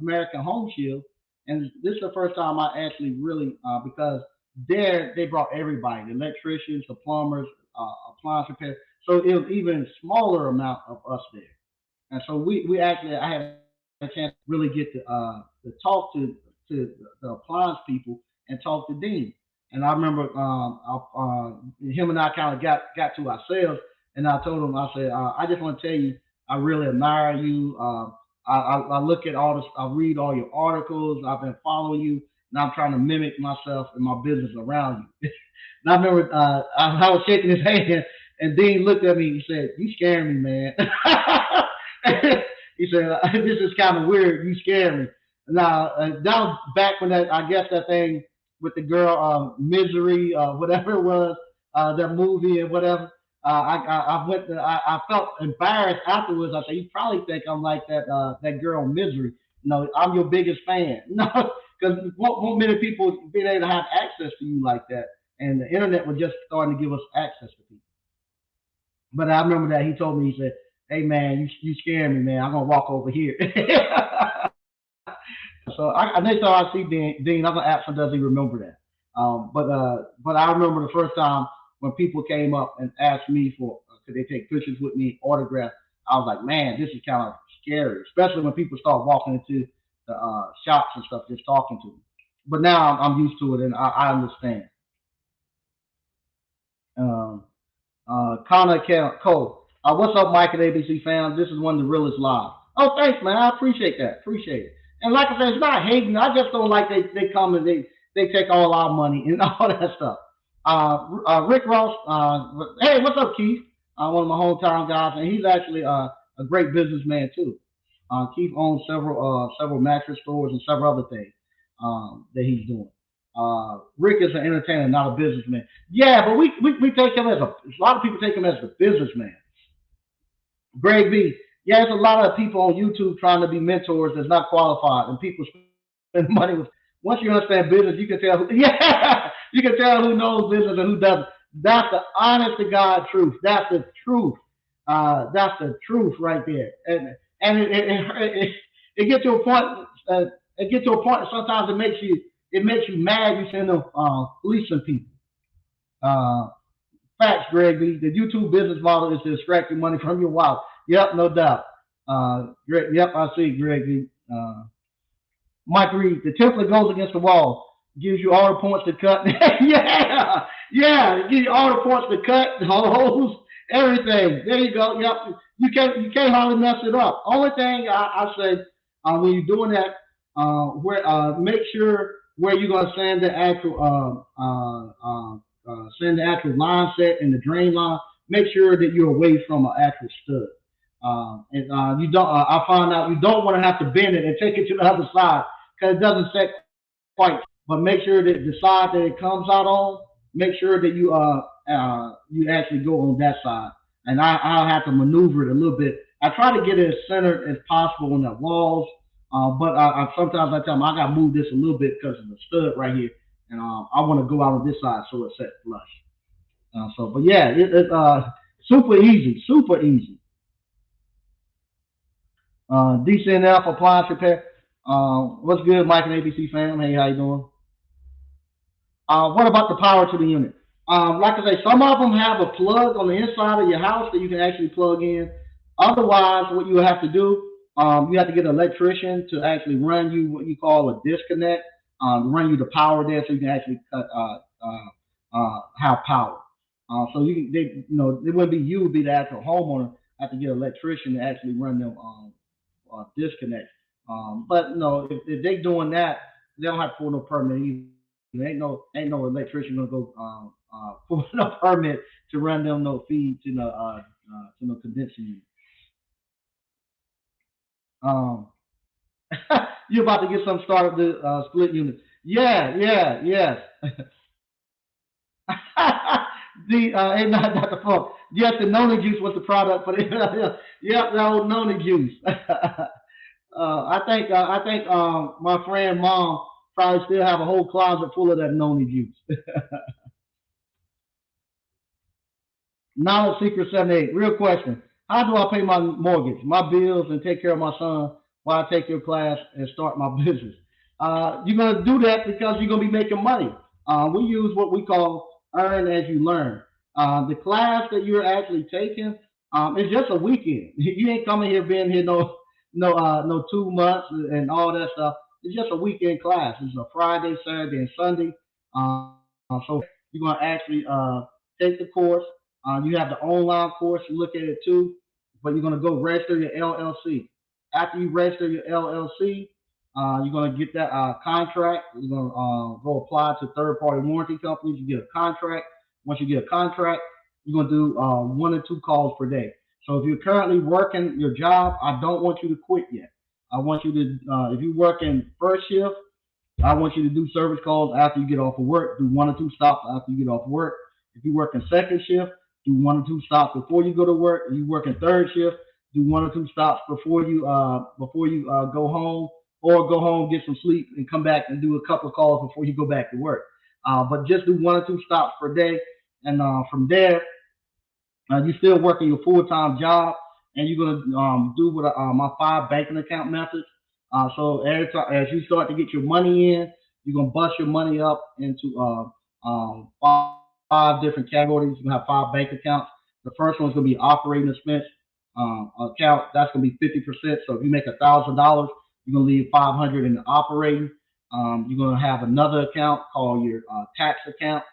American Home Shield, and this is the first time I actually really because there they brought everybody, the electricians, the plumbers, appliance repair. So it was even smaller amount of us there, and so we actually I had a chance to really get to talk to the appliance people and talk to Dean. And I remember him and I kind of got to ourselves, and I told him, I said, I just want to tell you, I really admire you. I look at all this, I read all your articles. I've been following you, and I'm trying to mimic myself and my business around you. And I remember I was shaking his hand, and Dean looked at me. He said, "You scaring me, man." He said, "This is kind of weird. You scare me." Now, that was back when I guess that thing with the girl, Misery, whatever it was, that movie and whatever. I felt embarrassed afterwards. I said, you probably think I'm like that girl Misery. No, I'm your biggest fan. No, because what many people being able to have access to you like that, and the internet was just starting to give us access to people. But I remember that he told me, he said, "Hey man, you scaring me, man. I'm gonna walk over here." So next time I see Dean, I'm gonna ask him, does he remember that? But I remember the first time when people came up and asked me for could they take pictures with me, autograph. I was like, man, this is kind of scary, especially when people start walking into the shops and stuff, just talking to me. But now I'm used to it and I understand. Um, Connor Cole. What's up, Mike and ABC fam? This is one of the realest live. Oh, thanks, man. I appreciate that. Appreciate it. And like I said, it's not hating. I just don't like they come and they take all our money and all that stuff. Rick Ross. Hey, what's up, Keith? One of my hometown guys, and he's actually a great businessman too. Keith owns several mattress stores and several other things that he's doing. Rick is an entertainer, not a businessman. Yeah, but we take him as a lot of people take him as the businessman. Greg B. Yeah, there's a lot of people on YouTube trying to be mentors that's not qualified, and people spend money with. Once you understand business, you can tell. Yeah, you can tell who knows business and who doesn't. That's the honest to God truth. That's the truth. That's the truth right there. And it gets to a point. It gets to a point. Sometimes it makes you mad. You send them policing people. Uh, Facts, Greg. The YouTube business model is to extract your money from your wallet. Yep, no doubt. Greg, yep, I see, Greg. Mike Reed, the template goes against the wall, gives you all the points to cut. yeah, it gives you all the points to cut, all the holes, everything. There you go. Yep, you can't hardly mess it up. Only thing I say, When you're doing that, make sure where you're going to send the actual line set and the drain line. Make sure that you're away from an actual stud. You don't. I found out you don't want to have to bend it and take it to the other side because it doesn't set quite. But make sure that the side that it comes out on, make sure that you actually go on that side. And I'll have to maneuver it a little bit. I try to get it as centered as possible on the walls, but sometimes I tell them I got to move this a little bit because of the stud right here, and I want to go out on this side so it's set flush. But yeah, it's super easy, super easy. DCNF appliance repair. What's good, Mike and ABC fam? Hey, how you doing? What about the power to the unit? Like I say, some of them have a plug on the inside of your house that you can actually plug in. Otherwise, what you have to do, you have to get an electrician to actually run you what you call a disconnect, run you the power there so you can actually have power. So it wouldn't be you, it would be the actual homeowner have to get an electrician to actually run them disconnect. But no, if they doing that, they don't have to pull no permit either. Ain't no electrician gonna go pull no permit to run them no feed to no condensing unit. Um, you're about to get some started the split unit. Yeah, yeah, yes. Ain't not the fault. Yes, the noni juice was the product, but yep, the old noni juice. I think my friend mom probably still have a whole closet full of that noni juice. Knowledge Secret 78. Real question. How do I pay my mortgage, my bills, and take care of my son while I take your class and start my business? You're going to do that because you're going to be making money. We use what we call earn as you learn. The class that you're actually taking is just a weekend. You ain't coming here being here no 2 months and all that stuff. It's just a weekend class. It's a Friday, Saturday, and Sunday. So you're going to actually take the course. You have the online course. You look at it too, but you're going to go register your LLC. After you register your LLC, you're going to get that contract. You're going to go apply to third-party warranty companies. You get a contract. Once you get a contract, you're going to do 1 or 2 calls per day. So if you're currently working your job, I don't want you to quit yet. I want you to, if you're working first shift, I want you to do service calls after you get off of work. Do 1 or 2 stops after you get off of work. If you're working second shift, do 1 or 2 stops before you go to work. If you're working third shift, do 1 or 2 stops before you go home, or go home, get some sleep, and come back and do a couple of calls before you go back to work. But just do 1 or 2 stops per day, and from there, you're still working your full-time job, and you're gonna do with my 5 banking account methods. So every time as you start to get your money in, you're gonna bust your money up into 5 different categories. You have 5 bank accounts. The first one's gonna be operating expense account. That's gonna be 50%. So if you make $1,000, you're gonna leave 500 in the operating. You're gonna have another account called your tax account.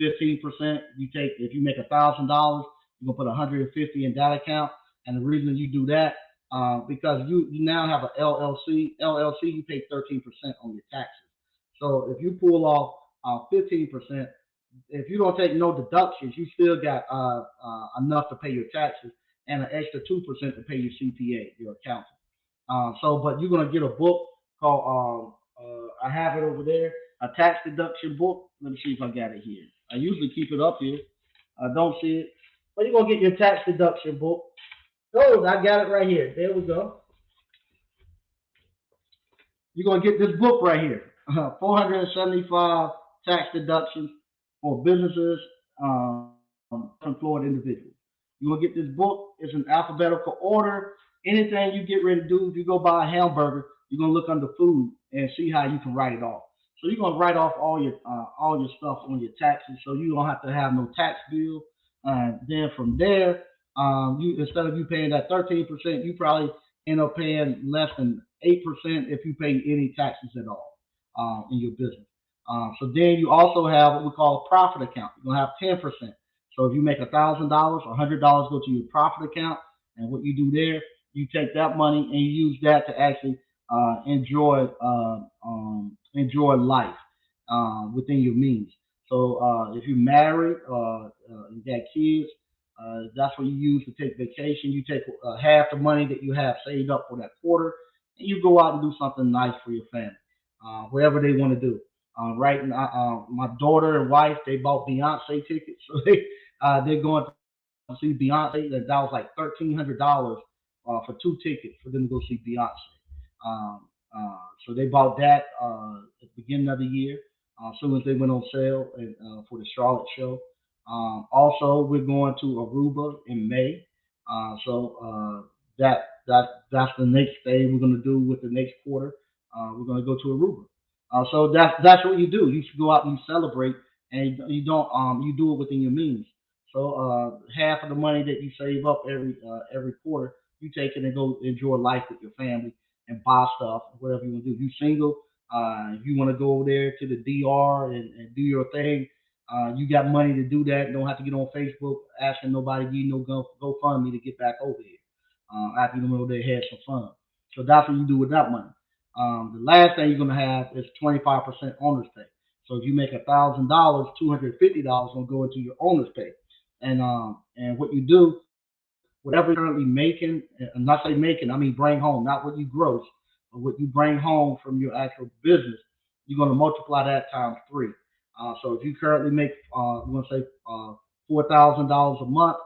15%. You take if you make $1,000, you're gonna put 150 in that account. And the reason you do that because you now have an LLC. LLC, you pay 13% on your taxes. So if you pull off 15%, if you don't take no deductions, you still got enough to pay your taxes and an extra 2% to pay your CPA, your accountant. But you're gonna get a book called I have it over there, a tax deduction book. Let me see if I got it here. I usually keep it up here. I don't see it, but you're gonna get your tax deduction book. Oh, I got it right here. There we go. You're gonna get this book right here. 475 tax deductions for businesses, employed individuals. You're gonna get this book. It's in alphabetical order. Anything you get ready to do, if you go buy a hamburger, you're gonna look under food and see how you can write it off. So you're gonna write off all your stuff on your taxes, so you don't have to have no tax bill. Then from there, you instead of you paying that 13%, you probably end up paying less than 8% if you pay any taxes at all in your business. So then you also have what we call a profit account. You're gonna have 10%. So if you make $1,000, $100 go to your profit account, and what you do there, you take that money and you use that to actually enjoy life within your means. So if you're married, you got kids, that's what you use to take vacation. You take half the money that you have saved up for that quarter, and you go out and do something nice for your family, wherever they want to do. Right now, my daughter and wife, they bought Beyonce tickets, so they're going to see Beyonce. That was like $1,300 for two tickets for them to go see Beyonce. So they bought that at the beginning of the year, as soon as they went on sale and, for the Charlotte show. Also, we're going to Aruba in May. That's the next thing we're going to do with the next quarter. We're going to go to Aruba. So that's what you do. You should go out and you celebrate, and you don't you do it within your means. So half of the money that you save up every quarter, you take it and go enjoy life with your family and buy stuff, whatever you want to do. If you single, if you want to go over there to the DR and do your thing, you got money to do that. Don't have to get on Facebook asking nobody to you know go fund me to get back over here. After you know they had some fun. So that's what you do with that money. The last thing you're gonna have is 25% owner's pay. So if you make $1,000, $250 gonna go into your owner's pay. And what you do, whatever you're currently making, and not say making, I mean bring home, not what you gross, but what you bring home from your actual business, you're gonna multiply that times three. So if you currently make, we're gonna say $4,000 a month,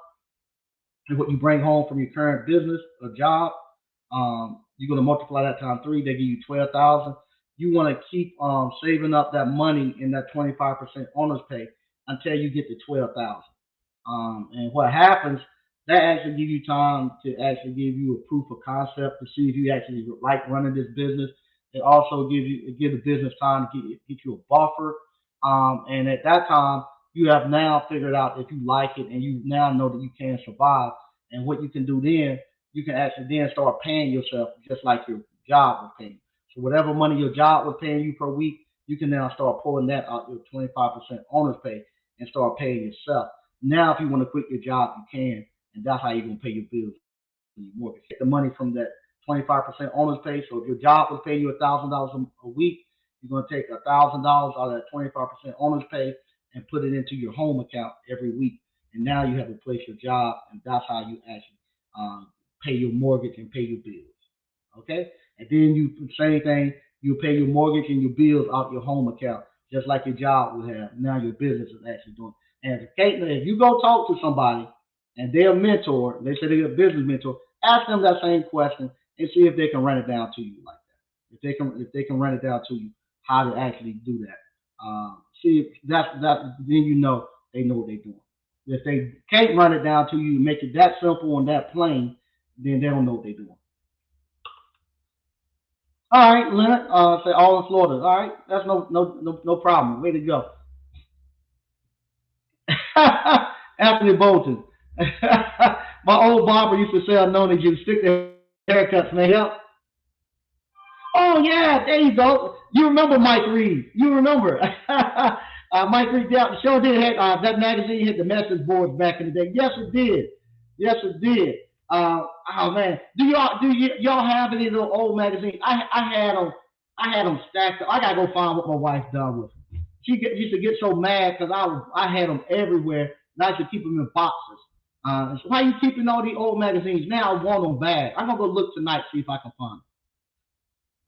and what you bring home from your current business or job, you're gonna multiply that times three. They give you 12,000. You want to keep saving up that money in that 25% owner's pay until you get to 12,000. And what happens, that actually give you time to actually give you a proof of concept to see if you actually like running this business. It also give the business time to get you a buffer. And at that time, you have now figured out if you like it, and you now know that you can survive. And what you can do then, you can actually then start paying yourself just like your job will pay you. So whatever money your job was paying you per week, you can now start pulling that out your 25% owner's pay and start paying yourself. Now, if you want to quit your job, you can, and that's how you're gonna pay your bills and your mortgage. Get the money from that 25% owner's pay. So if your job was paying you $1,000 a week, you're gonna take $1,000 out of that 25% owner's pay and put it into your home account every week. And now you have replaced your job, and that's how you actually pay your mortgage and pay your bills. Okay, and then you same thing. You pay your mortgage and your bills out your home account, just like your job would have. Now your business is actually doing. And if you go talk to somebody and they're a mentor, they say they're a business mentor, ask them that same question and see if they can run it down to you like that. If they can run it down to you, how to actually do that. See if that then you know they know what they're doing. If they can't run it down to you, make it that simple and that plain, then they don't know what they're doing. All right, Leonard, say all in Florida. All right, that's no problem. Way to go. Anthony Bolton. My old barber used to say, "I know that you stick their haircuts, man." Yep. Oh yeah, there you go. You remember Mike Reed? You remember Mike Reed? Yeah, sure did. Had, that magazine hit the message boards back in the day. Yes, it did. Yes, it did. Oh man, y'all have any of those old magazines? I had them. I had them stacked up. I gotta go find what my wife done with them. Used to get so mad because I had them everywhere, and I used to keep them in boxes. So why are you keeping all these old magazines? Now I want them back. I'm gonna go look tonight see if I can find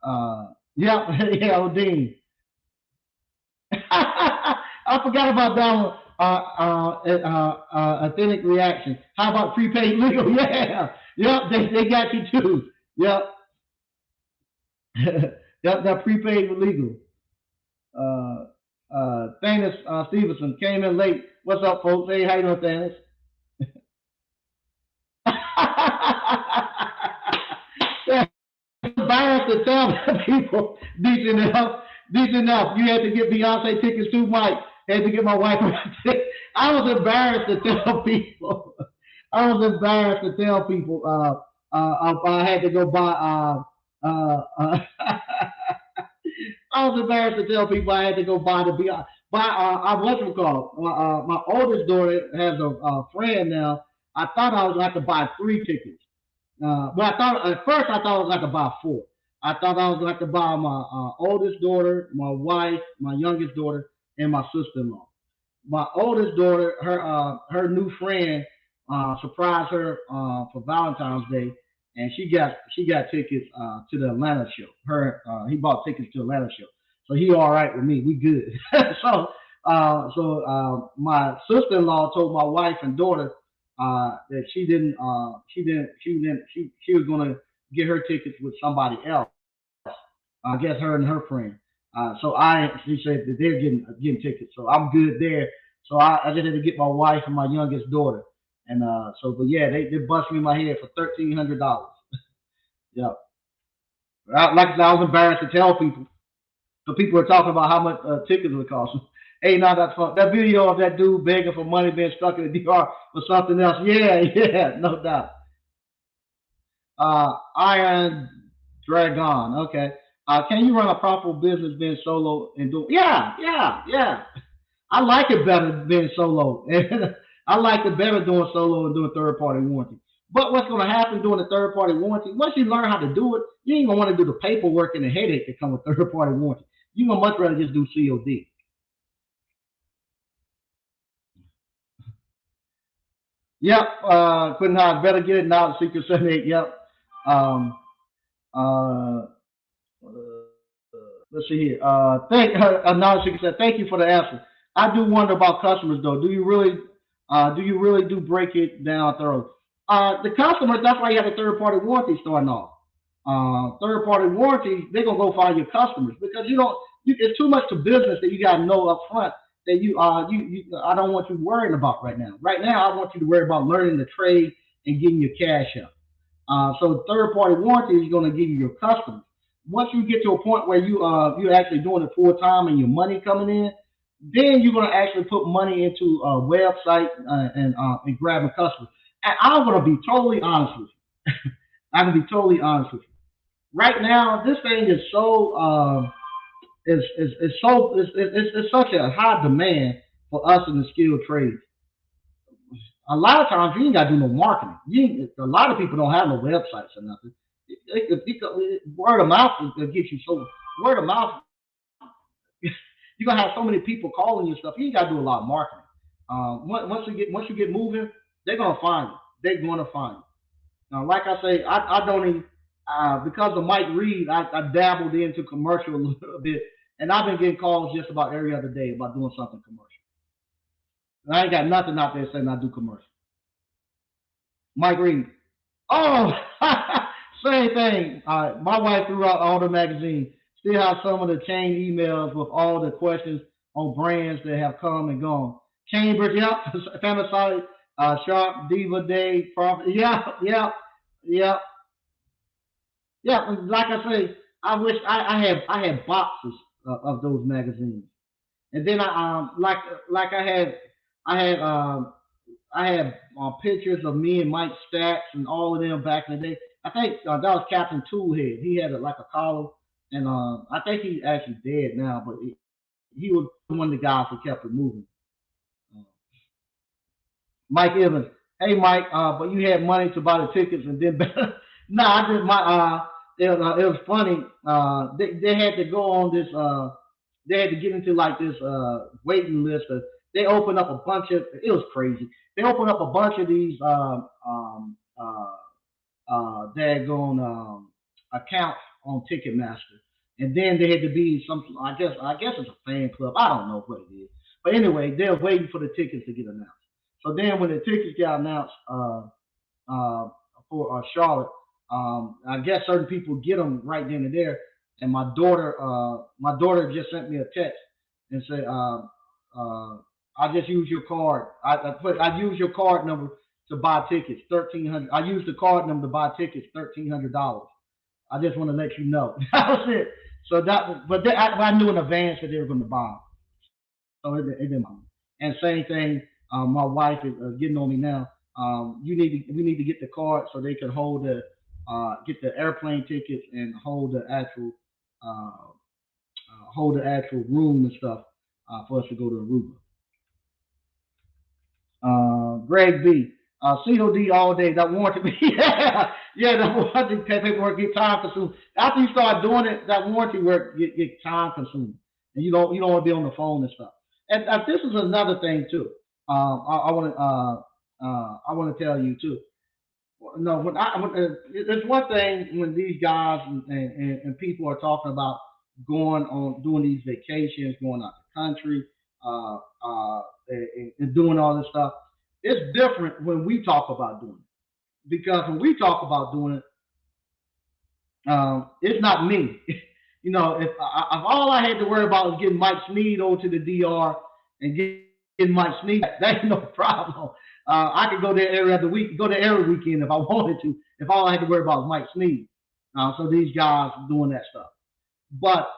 them. Yeah, yeah, Odin. I forgot about that one. Authentic reaction. How about prepaid legal? Yeah, yep, they got you too. Yep, yep, that prepaid legal. Uh, Thanos Stevenson came in late. What's up, folks? Hey, how you doing, Thanos? Embarrassed to tell people decent enough, decent enough. You had to get Beyonce tickets too, Mike. Had to get my wife. I was embarrassed to tell people. I was embarrassed to tell people. I had to go buy. I was embarrassed to tell people I had to go buy the Beyonce. Buy. I wasn't called. My oldest daughter has a friend now. I thought I was going to have to buy three tickets. But I thought at first I thought I was going to buy four. I thought I was going to have to buy my oldest daughter, my wife, my youngest daughter, and my sister-in-law. My oldest daughter, her new friend, surprised her for Valentine's Day, and she got tickets to the Atlanta show. He bought tickets to the Atlanta show, so he all right with me. We good. My sister-in-law told my wife and daughter that she was gonna get her tickets with somebody else. I guess her and her friend. She said that they're getting tickets, so I'm good there. So I just had to get my wife and my youngest daughter, and but yeah, they bust me in my head for $1,300. Yeah, like I said, I was embarrassed to tell people. So people are talking about how much tickets would cost. Hey, now that's fun. That video of that dude begging for money being stuck in the DR for something else. Yeah, yeah, no doubt. Iron Dragon. Okay. Can you run a profitable business being solo and do? Yeah, yeah, yeah. I like it better than being solo. I like it better doing solo and doing third party warranty. But what's going to happen doing the third party warranty? Once you learn how to do it, you ain't gonna want to do the paperwork and the headache that come with third party warranty. You gonna much rather just do COD. Yep. Couldn't hide. Better get it now. Secret 78. Yep. Um. Uh. Let's see here. Now she said, "Thank you for the answer. I do wonder about customers though. Do you really do break it down thoroughly? The customers. That's why you have a third party warranty starting off. Third party warranty, they're gonna go find your customers because you don't. It's too much to business that you gotta know up front that I don't want you worrying about right now. Right now, I want you to worry about learning the trade and getting your cash up. So third party warranty is going to give you your customers. Once you get to a point where you're actually doing it full time and your money coming in, then you're going to actually put money into a website and grabbing customers. And I'm going to be totally honest with you. I'm going to be totally honest with you. Right now, this thing is so it's such a high demand for us in the skilled trades. A lot of times you ain't got to do no marketing. A lot of people don't have no websites or nothing. Word of mouth will get you so. Word of mouth, you're gonna have so many people calling you and stuff. You ain't got to do a lot of marketing. Once you get moving, they're gonna find you. They're gonna find you. Now, like I say, I don't even because of Mike Reed. I dabbled into commercial a little bit, and I've been getting calls just about every other day about doing something commercial. And I ain't got nothing out there saying I do commercial. Mike Reed. Oh, same thing. My wife threw out all the magazines. Still have some of the chain emails with all the questions on brands that have come and gone. Cambridge, yep. Fantasy, Sharp, Diva Day, Profit. Yeah, yeah, yeah, yeah. Like I say, I wish I had boxes of those magazines. And then like I had pictures of me and Mike Stacks and all of them back in the day. I think that was Captain Toolhead. He had like a collar, and I think he's actually dead now, but he was one of the guys who kept it moving. Uh, Mike Evans. Hey Mike, but you had money to buy the tickets and then nah, I just my it was funny. They had to go on this they had to get into like this waiting list. They opened up a bunch of it was crazy. They opened up a bunch of these daggone accounts on Ticketmaster, and then they had to be some. I guess it's a fan club. I don't know what it is, but anyway, they're waiting for the tickets to get announced. So then when the tickets got announced uh, for Charlotte, I guess certain people get them right then and there. And my daughter just sent me a text and said, "I just used your card. I used your card number to buy tickets. 1,300. I used the card number to buy tickets. $1,300. I just want to let you know." That was it. So I knew in advance that they were going to buy 'em. So it didn't matter. And same thing, my wife is getting on me now. We need to get the card so they can get the airplane tickets and hold the actual room and stuff for us to go to Aruba. Greg B. COD all day. That warranty, yeah, yeah, that warranty paperwork get time consuming. After you start doing it, that warranty work get time consuming, and you don't want to be on the phone and stuff. And this is another thing too. I want to tell you too. No, there's one thing when these guys and people are talking about going on doing these vacations, going out the country, and doing all this stuff. It's different when we talk about doing it because when we talk about doing it, it's not me. If all I had to worry about was getting Mike Sneed over to the DR and getting Mike Sneed, that ain't no problem. I could go there every other week, go there every weekend if I wanted to. If all I had to worry about was Mike Sneed, so these guys doing that stuff. But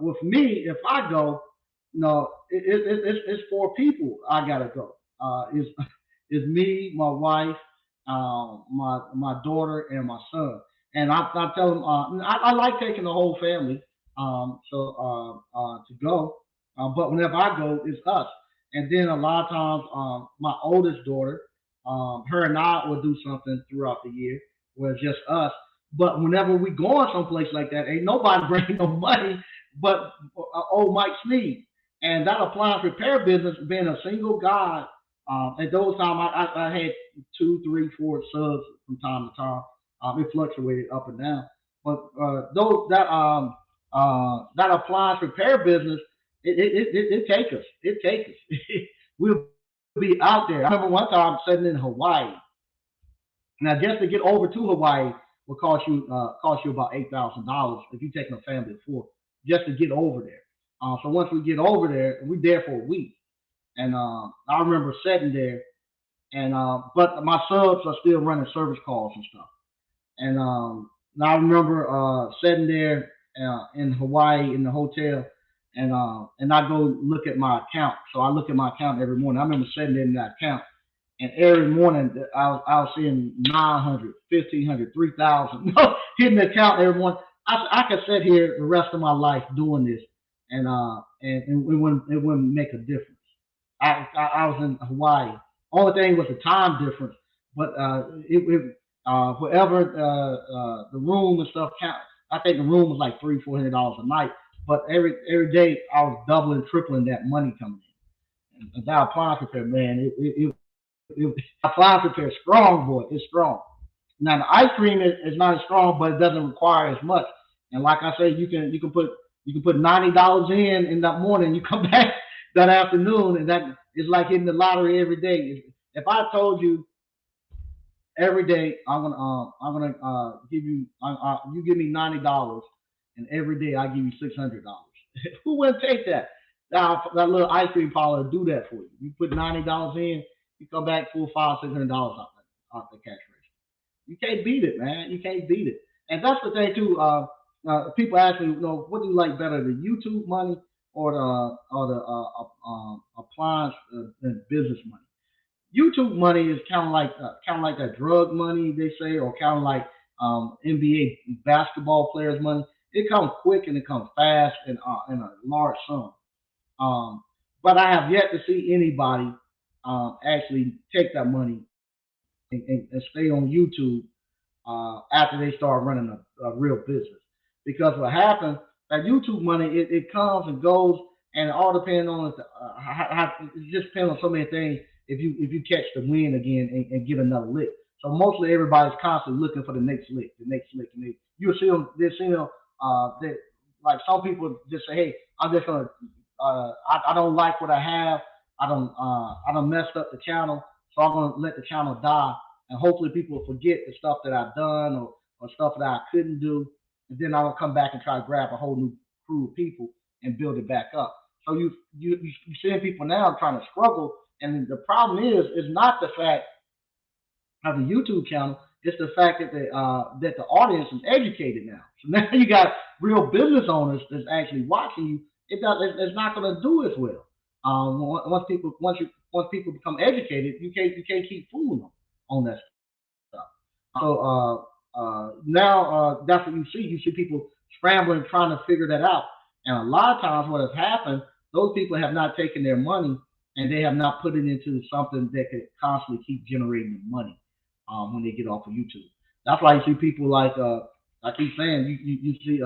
with me, if I go, no, it's four people. I gotta go. It's me, my wife, my daughter, and my son. And I tell them I like taking the whole family to go. But whenever I go, it's us. And then a lot of times, my oldest daughter, her and I will do something throughout the year where it's just us. But whenever we go on someplace like that, ain't nobody bringing no money but old Mike Sneed. And that appliance repair business, being a single guy, at those times I had two, three, four subs from time to time. It fluctuated up and down. But those that appliance repair business, it take us. It take us. We'll be out there. I remember one time sitting in Hawaii. Now, just to get over to Hawaii will cost you about $8,000 if you're taking a family of four just to get over there. So once we get over there, we're there for a week, and I remember sitting there, and but my subs are still running service calls and stuff, and I remember sitting there in Hawaii in the hotel, and I go look at my account. So I look at my account every morning. I remember sitting there in that account. And every morning I was seeing 900, 1,500, 3,000 hitting the account every morning. I could sit here the rest of my life doing this, and it wouldn't make a difference. I was in Hawaii. Only thing was the time difference, but whatever the room and stuff count. I think the room was like $300-400 a night, but every day I was doubling, tripling that money coming in. And that appliance repair, man, it appliance repair is strong, boy. It's strong. Now the ice cream is not as strong, but it doesn't require as much. And like I say, you can put $90 in that morning. You come back that afternoon, and that is like hitting the lottery every day. If I told you every day I'm gonna give you you give me $90, and every day I give you $600, who wouldn't take that? That little ice cream parlor will do that for you. You put $90 in, you come back full $500-600 out the cash register. You can't beat it, man. You can't beat it. And that's the thing too. People ask me, what do you like better, the YouTube money or the appliance and business money? YouTube money is kind of like that drug money they say, or kind of like NBA basketball players' money. It comes quick and it comes fast and in a large sum. But I have yet to see anybody actually take that money and stay on YouTube after they start running a real business. Because what happens, that YouTube money, it comes and goes, and it all depends on it just depends on so many things. If you catch the wind again and get another lick, so mostly everybody's constantly looking for the next lick, and you'll see them. They see them. Like some people just say, "Hey, I'm just gonna. I don't like what I have. I don't messed up the channel, so I'm gonna let the channel die, and hopefully people forget the stuff that I've done or stuff that I couldn't do, and then I'll come back and try to grab a whole new crew of people and build it back up." So you seeing people now trying to struggle, and the problem is not the fact of the YouTube channel. It's the fact that the audience is educated now. So now you got real business owners that's actually watching you. It's not going to do as well. Once people become educated, you can't keep fooling them on that stuff. So now that's what you see. You see people scrambling, trying to figure that out. And a lot of times, what has happened, those people have not taken their money and they have not put it into something that could constantly keep generating money when they get off of YouTube. That's why you see people like I keep saying you see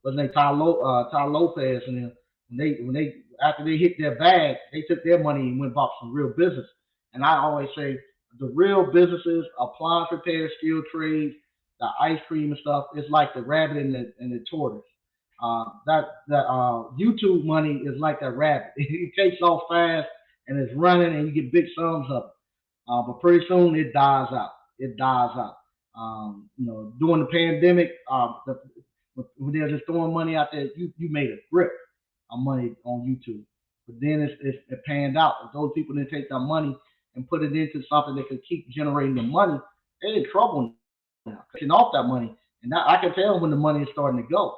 what's his name Ty Lopez and them, when they after they hit their bag, they took their money and went and bought some real business. And I always say the real businesses, appliance repair, steel trades, the ice cream and stuff, it's like the rabbit and the tortoise. That YouTube money is like that rabbit. It takes off fast and it's running and you get big sums of it. But pretty soon it dies out. It dies out. During the pandemic, when they're just throwing money out there, you made a grip of money on YouTube. But then it panned out. If those people didn't take that money and put it into something that could keep generating the money, they're in trouble now. Cutting off that money, and now I can tell when the money is starting to go.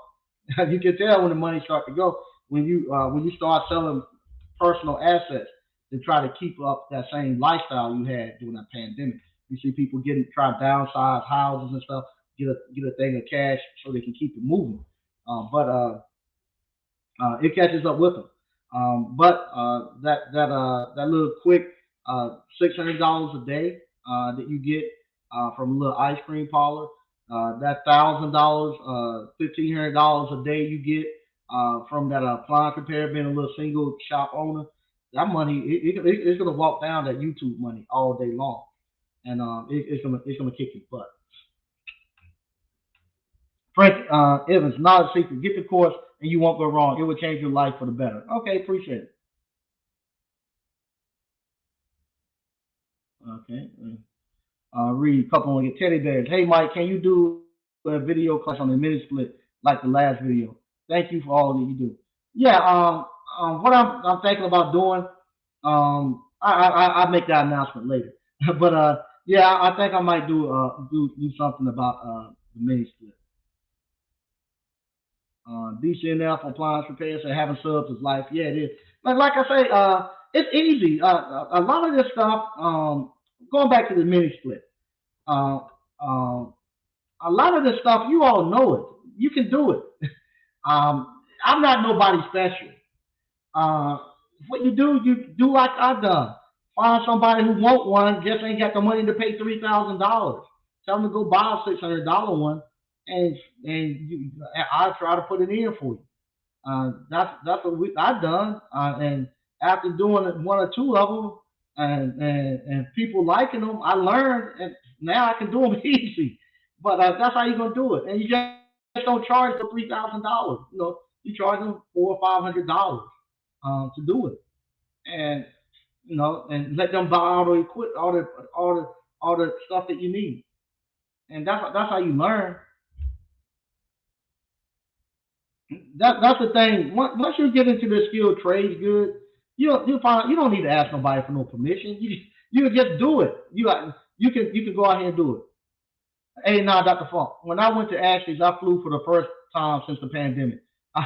You can tell when the money starts to go when you start selling personal assets to try to keep up that same lifestyle you had during that pandemic. You see people try to downsize houses and stuff, get a thing of cash so they can keep it moving. But it catches up with them. That little quick $600 a day that you get from a little ice cream parlor, that $1,000, $1,500 a day you get from that appliance repair, being a little single shop owner, that money it's gonna walk down that YouTube money all day long, and it's gonna kick your butt. Frank Evans, not a secret. Get the course and you won't go wrong. It will change your life for the better. Okay, appreciate it. Okay. Read a couple on your teddy bears. Hey Mike, can you do a video class on the mini split like the last video? Thank you for all that you do. Yeah. What I'm thinking about doing. I'll make that announcement later. But yeah, I think I might do something about the mini split. DCNF appliance repairs and having subs is life. Yeah, it is. But like I say, it's easy. A lot of this stuff. Going back to the mini split. Uh, uh, a lot of this stuff you all know it. You can do it. I'm not nobody special. Uh, what you do like I've done. Find somebody who want one, just ain't got the money to pay $3,000. Tell them to go buy a $600 one, and I'll try to put it in for you. That's what I've done, and after doing one or two of them, and people liking them, I learned, and now I can do them easy. But that's how you're gonna do it, and you just don't charge them $3,000. You charge them $400 or $500 to do it, and and let them buy all the equip all the stuff that you need, and that's how you learn. That's the thing. Once you get into the skilled trades, good, you find you don't need to ask nobody for no permission. You just do it. You can go out here and do it. Hey, now, Dr. Funk. When I went to Ashley's, I flew for the first time since the pandemic.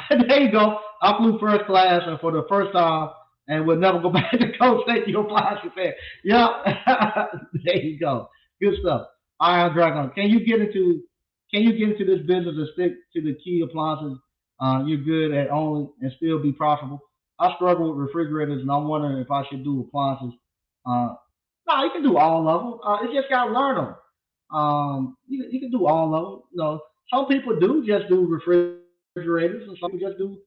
There you go. I flew first class and for the first time, and will never go back to Coach State your appliance repair. Yeah, there you go. Good stuff. Iron Dragon. Can you get into this business and stick to the key appliances you're good at only and still be profitable? I struggle with refrigerators and I'm wondering if I should do appliances. No, you can do all of them. You just gotta learn them. You can do all of them. Some people do just do refrigerators, and some people just do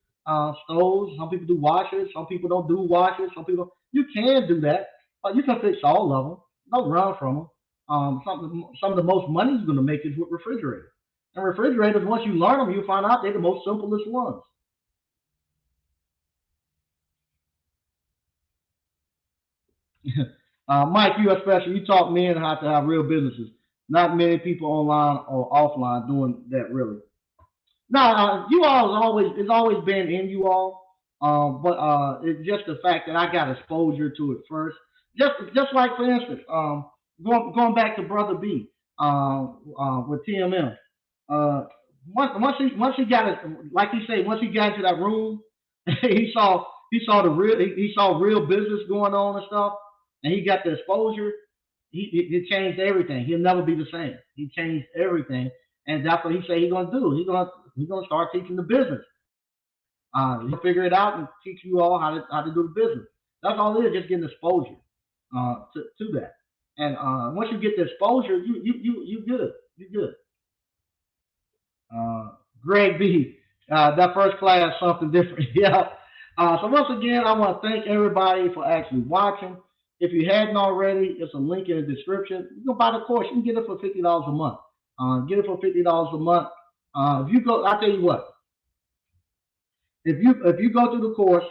stoves. Some people do washers. Some people don't do washers. Some people you can do that. You can fix all of them. Don't run from them. Some of the most money you're going to make is with refrigerators. And refrigerators, once you learn them, you find out they're the most simplest ones. Mike, you especially, you taught men how to have real businesses. Not many people online or offline doing that really. Now, you all is always it's always been in you all, but it's just the fact that I got exposure to it first. Just like for instance, going back to Brother B, with TMM. Uh, once he got it, like he said, once he got into that room, he saw the real he saw real business going on and stuff, and he got the exposure. He changed everything. He'll never be the same. He changed everything, and that's what he said he's gonna do. He's gonna start teaching the business. He'll figure it out and teach you all how to do the business. That's all it is, just getting exposure to that. And once you get the exposure, you good. You good. Uh, Greg B, that first class, something different. Yeah. So once again, I want to thank everybody for actually watching. If you hadn't already, it's a link in the description. You can buy the course. You can get it for $50 a month. Get it for $50 a month. If you go, I'll tell you what. If you go through the course,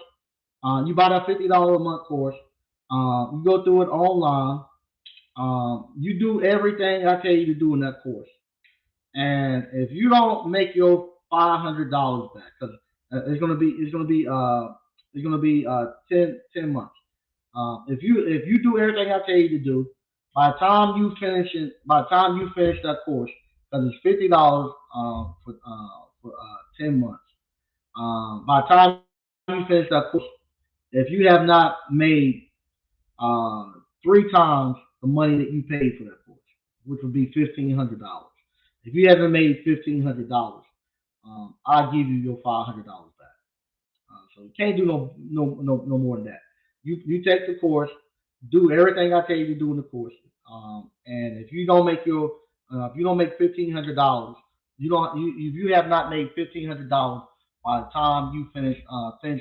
you buy that $50 a month course. You go through it online. You do everything I tell you to do in that course. And if you don't make your $500 back, because it's gonna be 10 months. If you do everything I tell you to do, by the time you finish that course, because it's $50 for 10 months. By the time you finish that course, if you have not made uh, 3 times the money that you paid for that course, which would be $1,500. If you haven't made $1,500, I'll give you your $500 back. So you can't do no more than that. You take the course, do everything I tell you to do in the course, and if you don't make $1,500, you don't you if you have not made $1,500 by the time you finish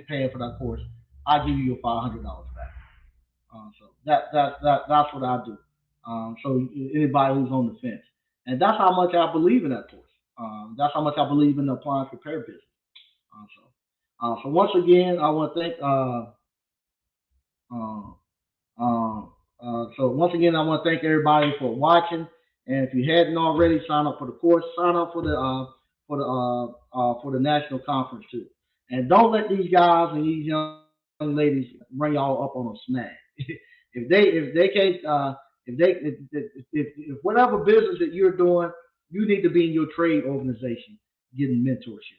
paying for that course, I give you your $500 back. So that's what I do. So anybody who's on the fence, and that's how much I believe in that course. That's how much I believe in the appliance repair business. So once again, I want to thank. Uh, so once again, I want to thank everybody for watching. And if you hadn't already, sign up for the course. Sign up for the national conference too. And don't let these guys and these young ladies bring y'all up on a snag. if they can't if whatever business that you're doing, you need to be in your trade organization getting mentorship.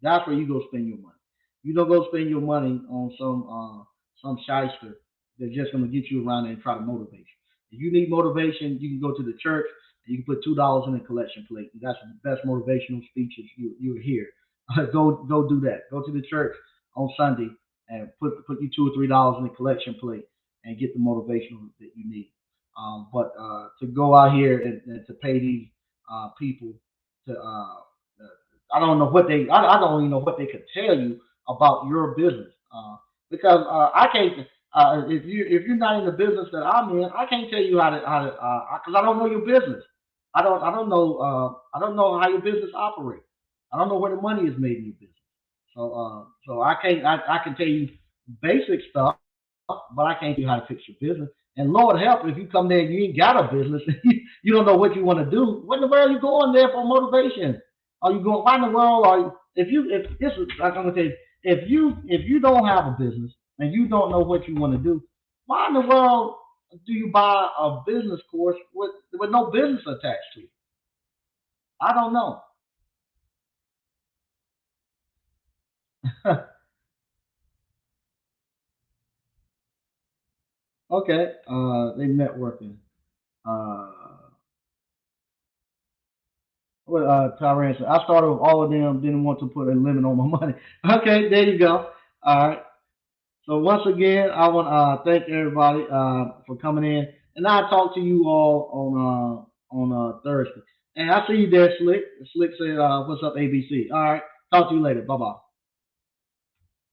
That's where you go spend your money. You don't go spend your money on some shyster that's just going to get you around there and try to motivate you. If you need motivation, you can go to the church and you can put $2 in a collection plate. That's the best motivational speeches you'll hear. Go do that. Go to the church on Sunday and put you $2 or $3 in a collection plate and get the motivation that you need. But to go out here and to pay these people to I don't know what I don't even know what they could tell you about your business because I can't if you're not in the business that I'm in, I can't tell you how to because I don't know your business. I don't know how your business operates. I don't know where the money is made in your business. So I can't I can tell you basic stuff, but I can't tell you how to fix your business. And Lord help, if you come there and you ain't got a business, you don't know what you want to do. What in the world are you going there for motivation? Are you going? Why in the world are you? If this is like I'm gonna tell you, if you don't have a business and you don't know what you want to do, why in the world do you buy a business course with no business attached to it? I don't know. Okay, they networking. Uh, well, Tyrant said, I started with all of them, didn't want to put a limit on my money. Okay, there you go. All right. So once again, I want to thank everybody for coming in, and I'll talk to you all on Thursday. And I see you there, Slick. Slick said, "What's up, ABC?" All right, talk to you later. Bye bye.